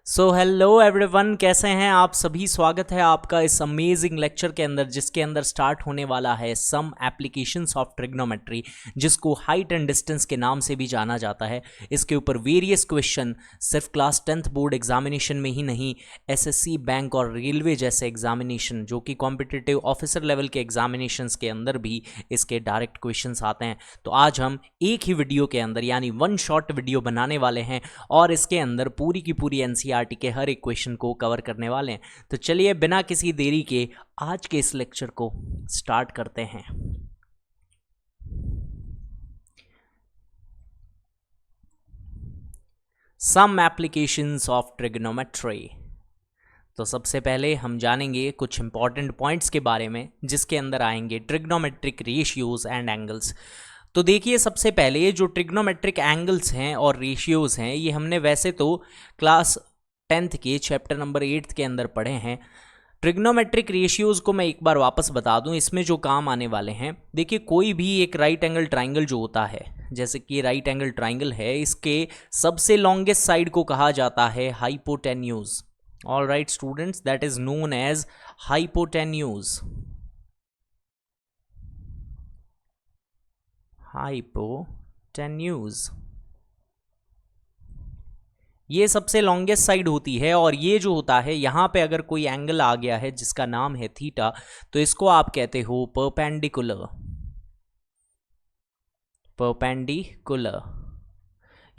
So hello everyone, कैसे हैं आप सभी। स्वागत है आपका इस अमेजिंग लेक्चर के अंदर, जिसके अंदर स्टार्ट होने वाला है सम एप्लीकेशंस ऑफ ट्रिग्नोमेट्री, जिसको हाइट एंड डिस्टेंस के नाम से भी जाना जाता है। इसके ऊपर वेरियस क्वेश्चन सिर्फ क्लास 10th बोर्ड एग्जामिनेशन में ही नहीं, एसएससी, बैंक और रेलवे जैसे एग्जामिनेशन जो कि कॉम्पिटिटिव ऑफिसर लेवल के एग्जामिनेशंस के अंदर भी इसके डायरेक्ट क्वेश्चंस आते हैं। तो आज हम एक ही वीडियो के अंदर यानी वन शॉट वीडियो बनाने वाले हैं और इसके अंदर पूरी की पूरी एनसीईआरटी के हर एक क्वेश्चन को कवर करने वाले हैं। तो चलिए बिना किसी देरी के आज के इस लेक्चर को स्टार्ट करते हैं। Some applications of trigonometry. तो सबसे पहले हम जानेंगे कुछ इंपॉर्टेंट पॉइंट्स के बारे में, जिसके अंदर आएंगे ट्रिग्नोमेट्रिक रेशियोज एंड एंगल्स। तो देखिए, सबसे पहले ये जो ट्रिग्नोमेट्रिक एंगल्स हैं और रेशियोज हैं, ये हमने वैसे तो क्लास 10th के चैप्टर नंबर 8 के अंदर पढ़े हैं। ट्रिग्नोमेट्रिक रेशियोज को मैं एक बार वापस बता दूं, इसमें जो काम आने वाले हैं। देखिए, कोई भी एक राइट एंगल ट्राइंगल जो होता है, जैसे कि राइट एंगल ट्राइंगल है, इसके सबसे लॉन्गेस्ट साइड को कहा जाता है hypotenuse. All right students, that is known as hypotenuse. Hypotenuse ये सबसे लॉन्गेस्ट साइड होती है, और ये जो होता है, यहाँ पे अगर कोई एंगल आ गया है जिसका नाम है थीटा, तो इसको आप कहते हो परपेंडिकुलर। परपेंडिकुलर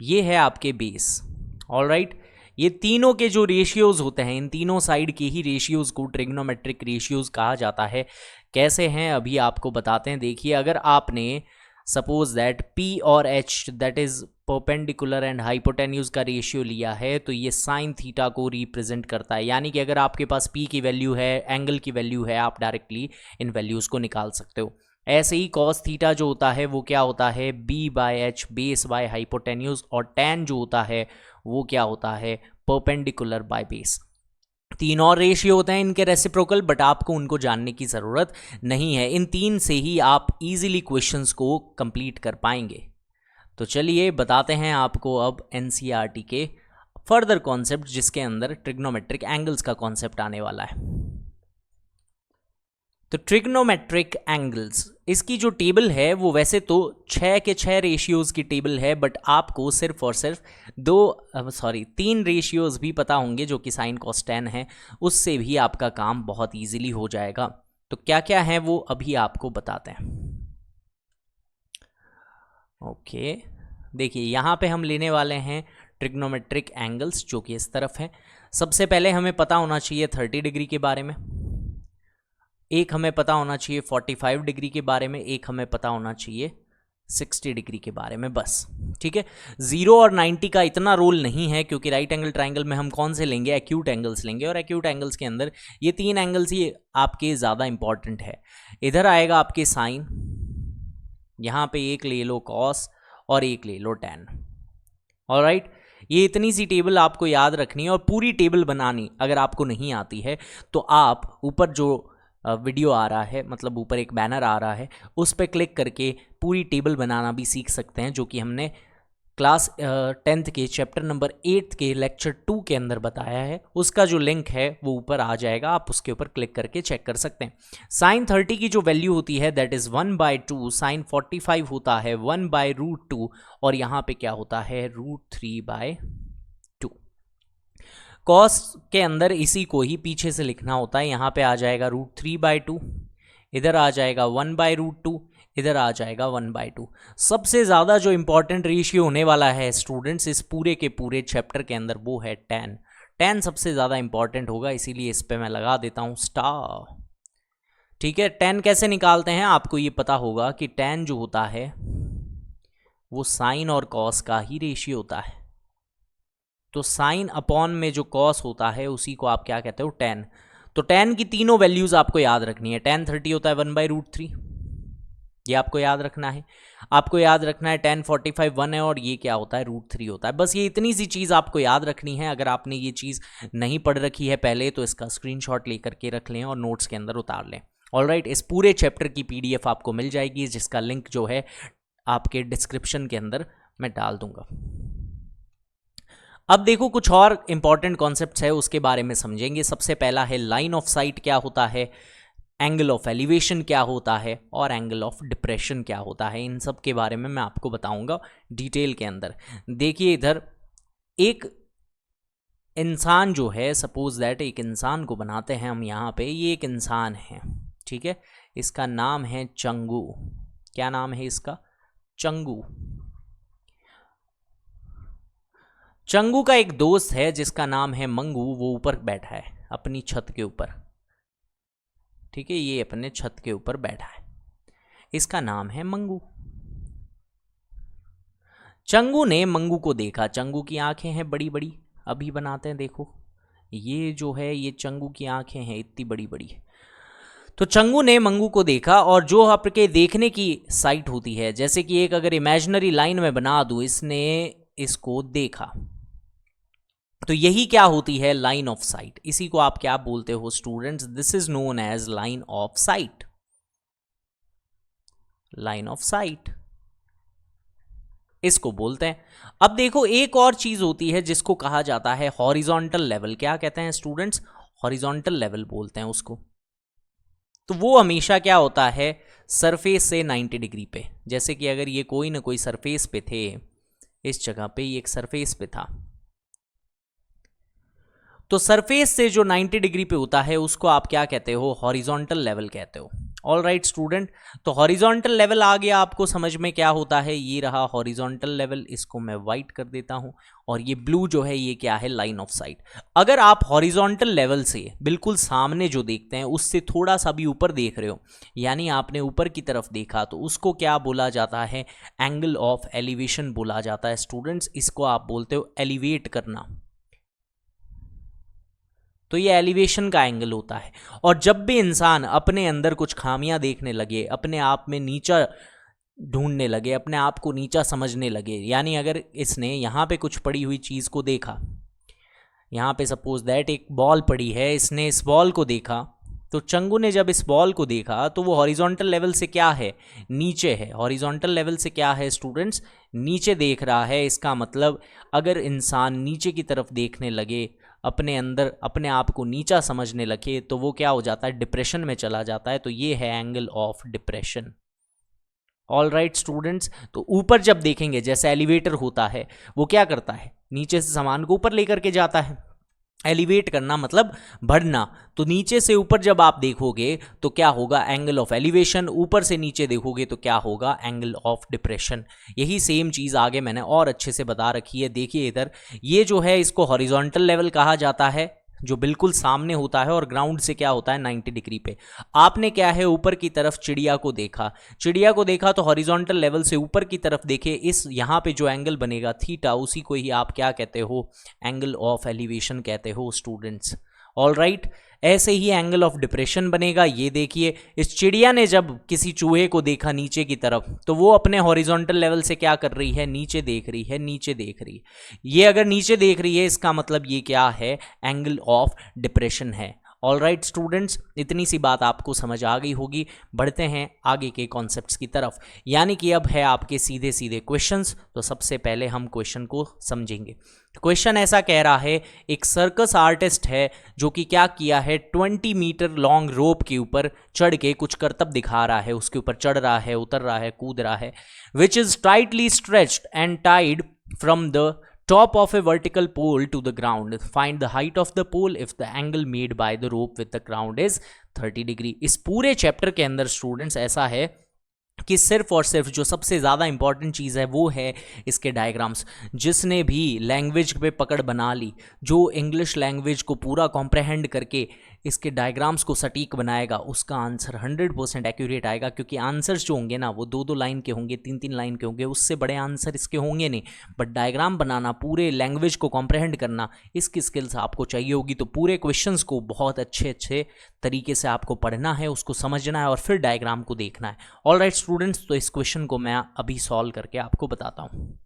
ये है आपके बेस। ऑल राइट, ये तीनों के जो रेशियोज होते हैं, इन तीनों साइड के ही रेशियोज को ट्रिग्नोमेट्रिक रेशियोज कहा जाता है। कैसे हैं अभी आपको बताते हैं। देखिए, अगर आपने सपोज दैट P और H that is perpendicular and hypotenuse का रेशियो लिया है, तो ये साइन थीटा को रिप्रेजेंट करता है। यानी कि अगर आपके पास P की वैल्यू है, एंगल की वैल्यू है, आप डायरेक्टली इन वैल्यूज को निकाल सकते हो। ऐसे ही कॉस थीटा जो होता है वो क्या होता है, B/H बेस बाय हाइपोटेन्यूज, और tan जो होता है वो क्या होता है, परपेंडिकुलर बाय बेस। तीन और रेशियो होते हैं इनके रेसिप्रोकल, बट आपको उनको जानने की ज़रूरत नहीं है। इन तीन से ही आप इजीली क्वेश्चंस को कंप्लीट कर पाएंगे। तो चलिए बताते हैं आपको अब एनसीईआरटी के फर्दर कॉन्सेप्ट, जिसके अंदर ट्रिग्नोमेट्रिक एंगल्स का कॉन्सेप्ट आने वाला है। तो ट्रिग्नोमेट्रिक एंगल्स, इसकी जो टेबल है वो वैसे तो 6 के 6 रेशियोज की टेबल है, बट आपको सिर्फ और सिर्फ 3 रेशियोज भी पता होंगे, जो कि साइन कॉस टैन है। उससे भी आपका काम बहुत इजीली हो जाएगा। तो क्या क्या है वो अभी आपको बताते हैं। ओके, देखिए यहाँ पे हम लेने वाले हैं ट्रिग्नोमेट्रिक एंगल्स, जो कि इस तरफ है। सबसे पहले हमें पता होना चाहिए 30 डिग्री के बारे में, एक हमें पता होना चाहिए 45 डिग्री के बारे में, एक हमें पता होना चाहिए 60 डिग्री के बारे में, बस। ठीक है, 0 और 90 का इतना रोल नहीं है, क्योंकि राइट एंगल ट्राइंगल में हम कौन से लेंगे, एक्यूट एंगल्स लेंगे, और एक्यूट एंगल्स के अंदर ये 3 एंगल्स ही आपके ज़्यादा इंपॉर्टेंट है। इधर आएगा आपके साइन, यहाँ पे एक ले लो कॉस और एक ले लो टैन। ऑलराइट, ये इतनी सी टेबल आपको याद रखनी है, और पूरी टेबल बनानी अगर आपको नहीं आती है तो आप ऊपर जो वीडियो आ रहा है, मतलब ऊपर एक बैनर आ रहा है, उस पर क्लिक करके पूरी टेबल बनाना भी सीख सकते हैं, जो कि हमने क्लास 10th के चैप्टर नंबर 8 के लेक्चर 2 के अंदर बताया है। उसका जो लिंक है वो ऊपर आ जाएगा, आप उसके ऊपर क्लिक करके चेक कर सकते हैं। साइन 30 की जो वैल्यू होती है दैट इज़ 1/2, साइन 45 होता है 1/√2, और यहाँ पे क्या होता है √3/2। कॉस के अंदर इसी को ही पीछे से लिखना होता है। यहाँ पे आ जाएगा √3/2, इधर आ जाएगा 1/√2, इधर आ जाएगा 1/2। सबसे ज़्यादा जो इंपॉर्टेंट रेशियो होने वाला है स्टूडेंट्स इस पूरे के पूरे चैप्टर के अंदर, वो है tan। tan सबसे ज़्यादा इंपॉर्टेंट होगा, इसीलिए इस पे मैं लगा देता हूँ स्टार। ठीक है, tan कैसे निकालते हैं आपको ये पता होगा कि tan जो होता है वो साइन और कॉस का ही रेशियो होता है। तो साइन अपॉन में जो कॉस होता है उसी को आप क्या कहते हो, tan। तो tan की तीनों वैल्यूज आपको याद रखनी है। tan 30 होता है 1/√3, ये आपको याद रखना है। आपको याद रखना है tan 45 1 है, और ये क्या होता है √3 होता है। बस ये इतनी सी चीज़ आपको याद रखनी है। अगर आपने ये चीज़ नहीं पढ़ रखी है पहले, तो इसका स्क्रीनशॉट लेकर के रख लें और नोट्स के अंदर उतार लें। ऑलराइट, इस पूरे चैप्टर की PDF आपको मिल जाएगी, जिसका लिंक जो है आपके डिस्क्रिप्शन के अंदर मैं डाल दूंगा। अब देखो कुछ और इंपॉर्टेंट कॉन्सेप्ट्स है उसके बारे में समझेंगे। सबसे पहला है लाइन ऑफ साइट क्या होता है, एंगल ऑफ एलिवेशन क्या होता है और एंगल ऑफ डिप्रेशन क्या होता है। इन सब के बारे में मैं आपको बताऊंगा डिटेल के अंदर। देखिए इधर एक इंसान जो है, सपोज दैट एक इंसान को बनाते हैं हम यहाँ पे, ये एक इंसान है, ठीक है, इसका नाम है चंगू। क्या नाम है इसका? चंगू। चंगू का एक दोस्त है जिसका नाम है मंगू, वो ऊपर बैठा है अपनी छत के ऊपर, ठीक है, ये अपने छत के ऊपर बैठा है, इसका नाम है मंगू। चंगू ने मंगू को देखा, चंगू की आंखें हैं बड़ी बड़ी, अभी बनाते हैं, देखो ये जो है ये चंगू की आंखें हैं इतनी बड़ी बड़ी। तो चंगू ने मंगू को देखा और जो आपके देखने की साइट होती है, जैसे कि एक अगर इमेजिनरी लाइन में बना दूं, इसने इसको देखा, तो यही क्या होती है? Line of sight. इसी को आप क्या बोलते हो students? This is known as line of sight. Line of sight इसको बोलते हैं। अब देखो एक और चीज होती है जिसको कहा जाता है हॉरिजॉन्टल लेवल। क्या कहते हैं स्टूडेंट्स? हॉरिजॉन्टल लेवल बोलते हैं उसको। तो वो हमेशा क्या होता है? सरफेस से 90 डिग्री पे। जैसे कि अगर ये कोई ना कोई सरफेस पे थे, इस जगह पे ये एक सरफेस पे था, तो सरफेस से जो 90 डिग्री पे होता है उसको आप क्या कहते हो? हॉरिजॉन्टल लेवल कहते हो। ऑल राइट स्टूडेंट, तो हॉरिजॉन्टल लेवल आ गया आपको समझ में क्या होता है? ये रहा हॉरिजॉन्टल लेवल, इसको मैं वाइट कर देता हूं, और ये ब्लू जो है ये क्या है? Line of site. अगर आप हॉरिजॉन्टल लेवल से बिल्कुल सामने जो देखते हैं उससे थोड़ा सा भी ऊपर देख रहे हो, यानी आपने ऊपर की तरफ देखा, तो उसको क्या बोला जाता है? एंगल ऑफ एलिवेशन बोला जाता है स्टूडेंट्स। इसको आप बोलते हो एलिवेट करना। तो ये एलिवेशन का एंगल होता है। और जब भी इंसान अपने अंदर कुछ खामियां देखने लगे, अपने आप में नीचा ढूंढने लगे, अपने आप को नीचा समझने लगे, यानी अगर इसने यहाँ पे कुछ पड़ी हुई चीज़ को देखा, यहाँ पे सपोज दैट एक बॉल पड़ी है, इसने इस बॉल को देखा, तो चंगू ने जब इस बॉल को देखा तो वो हॉरिजॉन्टल लेवल से क्या है? नीचे है। हॉरिजॉन्टल लेवल से क्या है स्टूडेंट्स? नीचे देख रहा है। इसका मतलब अगर इंसान नीचे की तरफ देखने लगे, अपने अंदर अपने आप को नीचा समझने लगे, तो वो क्या हो जाता है? डिप्रेशन में चला जाता है। तो ये है angle of depression. All right students, तो ऊपर जब देखेंगे, जैसे एलिवेटर होता है, वो क्या करता है? नीचे से सामान को ऊपर लेकर के जाता है। एलिवेट करना मतलब बढ़ना। तो नीचे से ऊपर जब आप देखोगे तो क्या होगा? Angle of elevation. ऊपर से नीचे देखोगे तो क्या होगा? Angle of depression. यही सेम चीज़ आगे मैंने और अच्छे से बता रखी है। देखिए इधर, ये जो है इसको हॉरिजॉन्टल लेवल कहा जाता है, जो बिल्कुल सामने होता है, और ग्राउंड से क्या होता है? 90 डिग्री पे। आपने क्या है? ऊपर की तरफ चिड़िया को देखा, चिड़िया को देखा तो हॉरिजॉन्टल लेवल से ऊपर की तरफ देखे, इस यहाँ पे जो एंगल बनेगा थीटा, उसी को ही आप क्या कहते हो? एंगल ऑफ एलिवेशन कहते हो स्टूडेंट्स। ऑल राइट, ऐसे ही एंगल ऑफ डिप्रेशन बनेगा। ये देखिए, इस चिड़िया ने जब किसी चूहे को देखा नीचे की तरफ, तो वो अपने हॉरिजॉन्टल लेवल से क्या कर रही है? नीचे देख रही है, नीचे देख रही है। ये अगर नीचे देख रही है, इसका मतलब ये क्या है? एंगल ऑफ डिप्रेशन है। ऑल राइट स्टूडेंट्स, इतनी सी बात आपको समझ आ गई होगी। बढ़ते हैं आगे के कॉन्सेप्ट्स की तरफ, यानी कि अब है आपके सीधे सीधे क्वेश्चंस। तो सबसे पहले हम क्वेश्चन को समझेंगे। क्वेश्चन ऐसा कह रहा है, एक सर्कस आर्टिस्ट है जो कि क्या किया है? 20 मीटर लॉन्ग रोप के ऊपर चढ़ के कुछ करतब दिखा रहा है, उसके ऊपर चढ़ रहा है, उतर रहा है, कूद रहा है, which is tightly stretched and tied from the top of a vertical pole to the ground. Find the height of the pole if the angle made by the rope with the ground is 30 degree. इस पूरे chapter के अंदर students ऐसा है कि सिर्फ और सिर्फ जो सबसे ज़्यादा इंपॉर्टेंट चीज़ है वो है इसके डायग्राम्स। जिसने भी लैंग्वेज पे पकड़ बना ली, जो इंग्लिश लैंग्वेज को पूरा कॉम्प्रहेंड करके इसके डायग्राम्स को सटीक बनाएगा, उसका आंसर 100% एक्यूरेट आएगा। क्योंकि आंसर्स जो होंगे ना, वो 2-2 लाइन के होंगे, 3-3 लाइन के होंगे, उससे बड़े आंसर इसके होंगे नहीं। बट डायग्राम बनाना, पूरे लैंग्वेज को कॉम्प्रहेंड करना, इसकी स्किल्स आपको चाहिए होगी। तो पूरे क्वेश्चंस को बहुत अच्छे तरीके से आपको पढ़ना है, उसको समझना है और फिर डायग्राम को देखना है। ऑल राइट स्टूडेंट्स, तो इस क्वेश्चन को मैं अभी सॉल्व करके आपको बताता हूँ।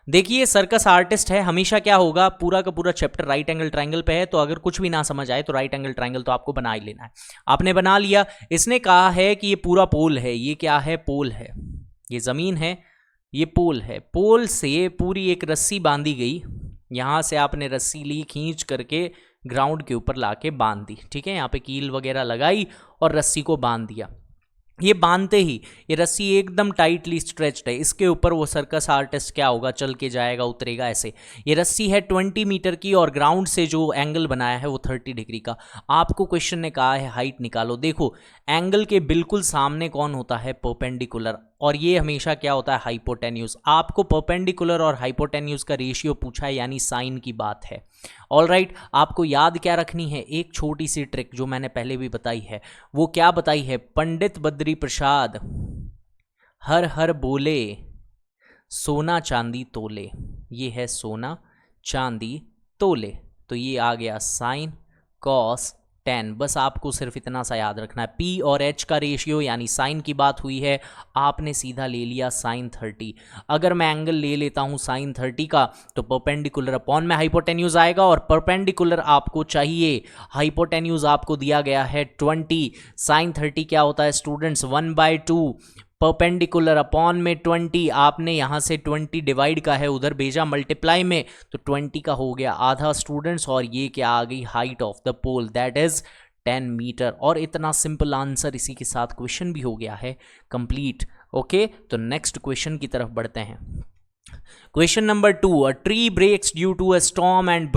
देखिए, सर्कस आर्टिस्ट है, हमेशा क्या होगा? पूरा का पूरा चैप्टर राइट एंगल ट्रायंगल पे है, तो अगर कुछ भी ना समझ आए तो राइट एंगल ट्रायंगल तो आपको बना ही लेना है। आपने बना लिया। इसने कहा है कि ये पूरा पोल है। ये क्या है? पोल है। ये जमीन है, ये पोल है। पोल से पूरी एक रस्सी बांधी गई, यहाँ से आपने रस्सी ली, खींच करके ग्राउंड के ऊपर लाके बांध दी, ठीक है, यहाँ पे कील वगैरह लगाई और रस्सी को बांध दिया। ये बांधते ही ये रस्सी एकदम टाइटली स्ट्रेच्ड है, इसके ऊपर वो सर्कस आर्टिस्ट क्या होगा, चल के जाएगा, उतरेगा ऐसे। ये रस्सी है 20 मीटर की और ग्राउंड से जो एंगल बनाया है वो 30 डिग्री का। आपको क्वेश्चन ने कहा है हाइट निकालो। देखो एंगल के बिल्कुल सामने कौन होता है, परपेंडिकुलर, और ये हमेशा क्या होता है, हाइपोटेन्यूज। आपको परपेंडिकुलर और हाइपोटेन्यूज का रेशियो पूछा है, यानी साइन की बात है। ऑलराइट, आपको याद क्या रखनी है, एक छोटी सी ट्रिक जो मैंने पहले भी बताई है। वो क्या बताई है, पंडित बद्री प्रसाद हर हर बोले सोना चांदी तोले। ये है सोना चांदी तोले, तो ये आ गया साइन कॉस टेन। बस आपको सिर्फ इतना सा याद रखना है, पी और एच का रेशियो यानी साइन की बात हुई है, आपने सीधा ले लिया साइन 30। अगर मैं एंगल ले लेता हूं साइन 30 का तो परपेंडिकुलर अपॉन में हाइपोटेन्यूज आएगा, और परपेंडिकुलर आपको चाहिए, हाइपोटेन्यूज आपको दिया गया है 20। साइन 30 क्या होता है स्टूडेंट्स, 1/2, परपेंडिकुलर अपॉन में 20। आपने यहाँ से 20 डिवाइड का है उधर भेजा मल्टीप्लाई में, तो 20 का हो गया आधा स्टूडेंट्स, और ये क्या आ गई, height of the pole, that is 10 metre. और इतना सिंपल आंसर, इसी के साथ क्वेश्चन भी हो गया है कंप्लीट। ओके, तो नेक्स्ट क्वेश्चन की तरफ बढ़ते हैं। Question number 2, a tree breaks due to a storm and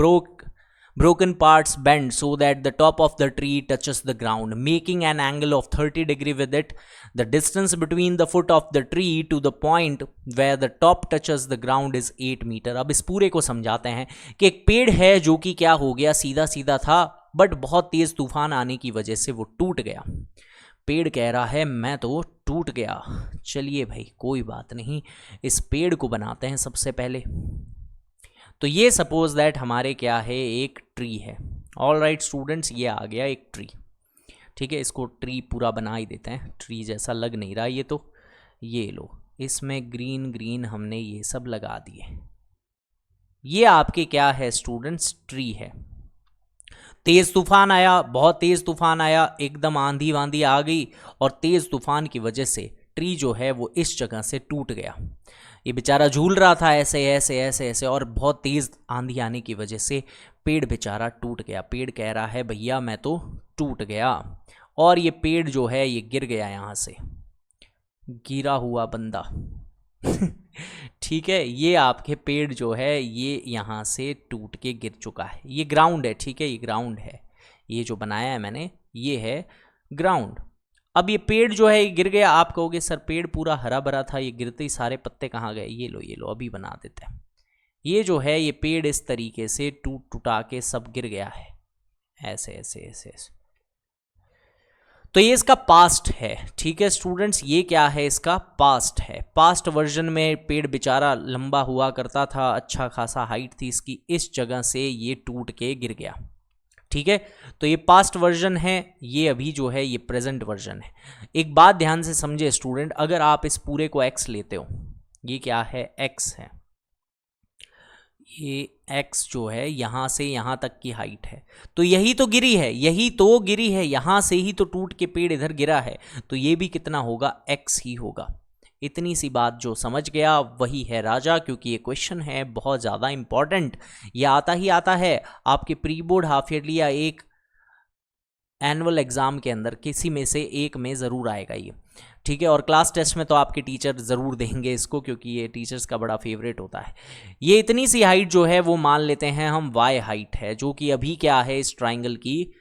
broken parts bend so that the top of the tree touches the ground, making an angle of 30 degree with it. The distance between the foot of the tree to the point where the top touches the ground is 8 metre. अब इस पूरे को समझाते हैं कि एक पेड़ है जो कि क्या हो गया, सीधा सीधा था, बट बहुत तेज तूफान आने की वजह से वो टूट गया। पेड़ कह रहा है मैं तो टूट गया। चलिए भाई कोई बात नहीं, इस पेड़ को बनाते हैं सबसे पहले। तो ये सपोज दैट हमारे क्या है, एक ट्री है। ऑल राइट स्टूडेंट्स, ये आ गया एक ट्री, ठीक है, इसको ट्री पूरा बना ही देते हैं, ट्री जैसा लग नहीं रहा ये तो। ये लो, इसमें ग्रीन ग्रीन हमने ये सब लगा दिए। ये आपके क्या है स्टूडेंट्स, ट्री है। तेज तूफान आया, बहुत तेज तूफान आया, एकदम आंधी वांधी आ गई, और तेज तूफान की वजह से ट्री जो है वो इस जगह से टूट गया। ये बेचारा झूल रहा था ऐसे ऐसे ऐसे ऐसे, और बहुत तेज आंधी आने की वजह से पेड़ बेचारा टूट गया। पेड़ कह रहा है भैया मैं तो टूट गया, और ये पेड़ जो है ये गिर गया, यहाँ से गिरा हुआ बंदा ठीक है, ये आपके पेड़ जो है ये यहाँ से टूट के गिर चुका है। ये ग्राउंड है, ठीक है, ये ग्राउंड है, ये जो बनाया है मैंने ये है ग्राउंड। अब ये पेड़ जो है ये गिर गया। आप कहोगे सर पेड़ पूरा हरा भरा था, ये गिरते ही सारे पत्ते कहाँ गए? ये लो अभी बना देते हैं। ये जो है ये पेड़ इस तरीके से टूटा के सब गिर गया है, ऐसे ऐसे ऐसे ऐसे। तो ये इसका पास्ट है, ठीक है स्टूडेंट्स, ये क्या है, इसका पास्ट है। पास्ट वर्जन में पेड़ बेचारा लंबा हुआ करता था, अच्छा खासा हाइट थी इसकी, इस जगह से ये टूट के गिर गया, ठीक है। तो ये पास्ट वर्जन है, ये अभी जो है ये प्रेजेंट वर्जन है। एक बात ध्यान से समझे स्टूडेंट, अगर आप इस पूरे को x लेते हो, ये क्या है, x है, ये x जो है यहाँ से यहाँ तक की हाइट है, तो यही तो गिरी है, यही तो गिरी है, यहाँ से ही तो टूट के पेड़ इधर गिरा है, तो ये भी कितना होगा, x ही होगा। इतनी सी बात जो समझ गया वही है राजा, क्योंकि ये क्वेश्चन है बहुत ज़्यादा इंपॉर्टेंट। ये आता ही आता है आपके प्री बोर्ड, हाफ ईयरली या एक एनुअल एग्ज़ाम के अंदर, किसी में से एक में ज़रूर आएगा ये, ठीक है। और क्लास टेस्ट में तो आपके टीचर ज़रूर देंगे इसको, क्योंकि ये टीचर्स का बड़ा फेवरेट होता है। ये इतनी सी हाइट जो है वो मान लेते हैं हम y हाइट है, जो कि अभी क्या है, इस ट्राइंगल की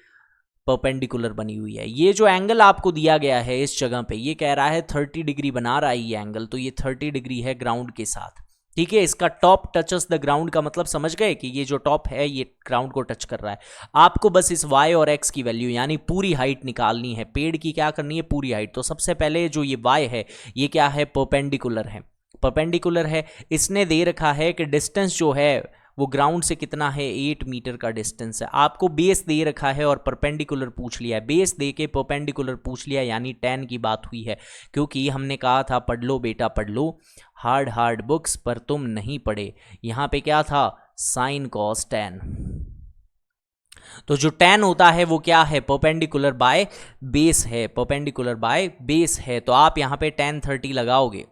परपेंडिकुलर बनी हुई है। ये जो एंगल आपको दिया गया है इस जगह पे, ये कह रहा है 30 डिग्री बना रहा है ये एंगल, तो ये 30 डिग्री है ग्राउंड के साथ, ठीक है। इसका टॉप टचेस द ग्राउंड का मतलब समझ गए कि ये जो टॉप है ये ग्राउंड को टच कर रहा है। आपको बस इस y और x की वैल्यू यानी पूरी हाइट निकालनी है, पेड़ की क्या करनी है, पूरी हाइट। तो सबसे पहले जो ये y है ये क्या है, परपेंडिकुलर है, परपेंडिकुलर है। इसने दे रखा है कि डिस्टेंस जो है वो ग्राउंड से कितना है, 8 मीटर का डिस्टेंस है। आपको बेस दे रखा है और परपेंडिकुलर पूछ लिया है, बेस दे के परपेंडिकुलर पूछ लिया, यानी 10 की बात हुई है। क्योंकि हमने कहा था पढ़ लो बेटा पढ़ लो, हार्ड बुक्स पर तुम नहीं पढ़े। यहाँ पे क्या था, साइन कॉस 10। तो जो 10 होता है वो क्या है, परपेंडिकुलर बाय बेस है, परपेंडिकुलर बाय बेस है। तो आप यहाँ पे 10 30 लगाओगे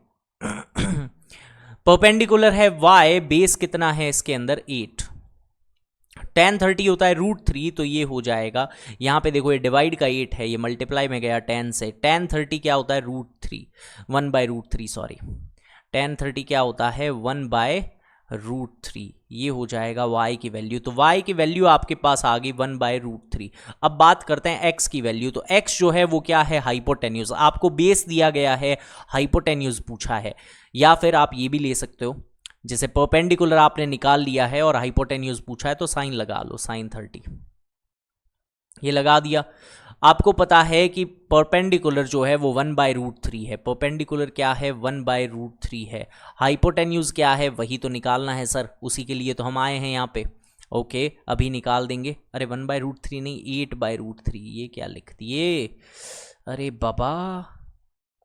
परपेंडिकुलर है y, बेस कितना है इसके अंदर 8, tan 30 होता है √3, तो ये हो जाएगा, यहाँ पे देखो ये डिवाइड का 8 है, ये मल्टीप्लाई में गया 10 से, tan 30 क्या होता है √3, 1/√3 सॉरी, tan 30 क्या होता है 1/√3, ये हो जाएगा y की वैल्यू। तो y की वैल्यू आपके पास आ गई 1/√3। अब बात करते हैं x की वैल्यू। तो x जो है वो क्या है, हाइपोटेन्यूज, आपको बेस दिया गया है, हाइपोटेन्यूज पूछा है, या फिर आप ये भी ले सकते हो, जैसे परपेंडिकुलर आपने निकाल लिया है और हाइपोटेन्यूज पूछा है तो साइन लगा लो, साइन 30, ये लगा दिया। आपको पता है कि परपेंडिकुलर जो है वो 1/√3 है, परपेंडिकुलर क्या है 1/√3 है, हाइपोटेन्यूज क्या है वही तो निकालना है सर, उसी के लिए तो हम आए हैं यहाँ पे। ओके अभी निकाल देंगे, अरे 1/√3 नहीं 8/√3, ये क्या लिख दिए, अरे बाबा,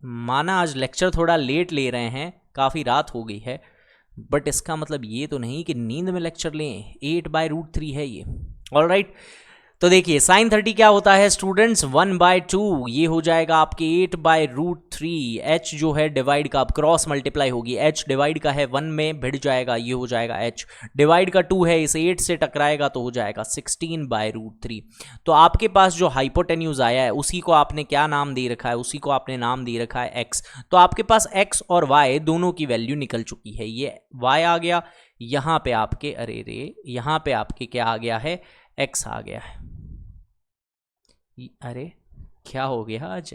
माना आज लेक्चर थोड़ा लेट ले रहे हैं, काफ़ी रात हो गई है, बट इसका मतलब ये तो नहीं कि नींद में लेक्चर लें, 8/√3 है ये। ऑलराइट, तो देखिए साइन 30 क्या होता है स्टूडेंट्स 1/2, ये हो जाएगा आपके 8/√3, h जो है डिवाइड का, अब क्रॉस मल्टीप्लाई होगी, h डिवाइड का है 1 में भिड़ जाएगा, ये हो जाएगा h डिवाइड का 2 है, इसे 8 से टकराएगा तो हो जाएगा 16/√3। तो आपके पास जो हाइपोटेन्यूज आया है उसी को आपने क्या नाम दे रखा है, उसी को आपने नाम दे रखा है x। तो आपके पास x और y दोनों की वैल्यू निकल चुकी है, ये y आ गया, यहाँ पे आपके अरे रे यहाँ पे आपके क्या आ गया है, x आ गया है। अरे क्या हो गया आज,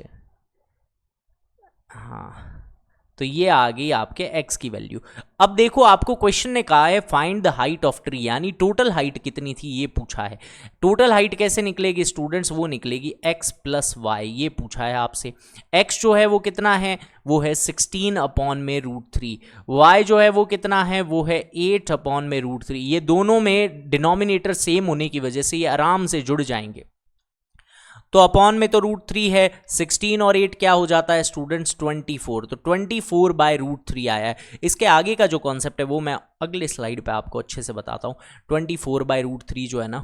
हाँ, तो ये आ गई आपके x की वैल्यू। अब देखो आपको क्वेश्चन ने कहा है find the height of tree, यानी टोटल हाइट कितनी थी ये पूछा है। टोटल हाइट कैसे निकलेगी स्टूडेंट्स, वो निकलेगी x + y, ये पूछा है आपसे। x जो है वो कितना है, वो है 16/√3, y जो है वो कितना है, वो है 8/√3। ये दोनों में डिनोमिनेटर सेम होने की वजह से ये आराम से जुड़ जाएंगे। तो अपॉन में तो √3 है, 16 और 8 क्या हो जाता है स्टूडेंट्स 24, तो 24/√3 आया है। इसके आगे का जो कॉन्सेप्ट है वो मैं अगले स्लाइड पे आपको अच्छे से बताता हूँ। 24/√3 जो है ना,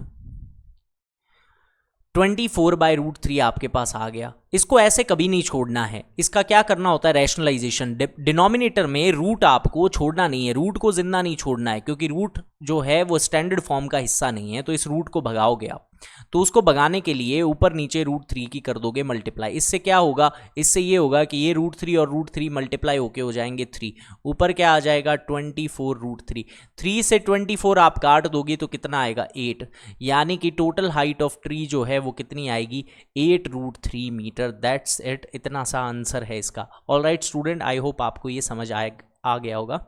24/√3 आपके पास आ गया। इसको ऐसे कभी नहीं छोड़ना है, इसका क्या करना होता है रैशनलाइजेशन, डिनोमिनेटर में रूट आपको छोड़ना नहीं है, रूट को जिंदा नहीं छोड़ना है, क्योंकि रूट जो है वो स्टैंडर्ड फॉर्म का हिस्सा नहीं है, तो इस रूट को भगाओगे आप। तो उसको भगाने के लिए ऊपर नीचे √3 की कर दोगे मल्टीप्लाई। इससे क्या होगा, इससे ये होगा कि ये √3 और √3 मल्टीप्लाई होके हो जाएंगे 3, ऊपर क्या आ जाएगा 24√3, 3 से 24 आप काट दोगे तो कितना आएगा 8, यानी कि टोटल हाइट ऑफ ट्री जो है वो कितनी आएगी 8√3 मीटर। दैट्स इट, इतना सा आंसर है इसका। ऑलराइट स्टूडेंट, आई होप आपको ये समझ आ गया होगा।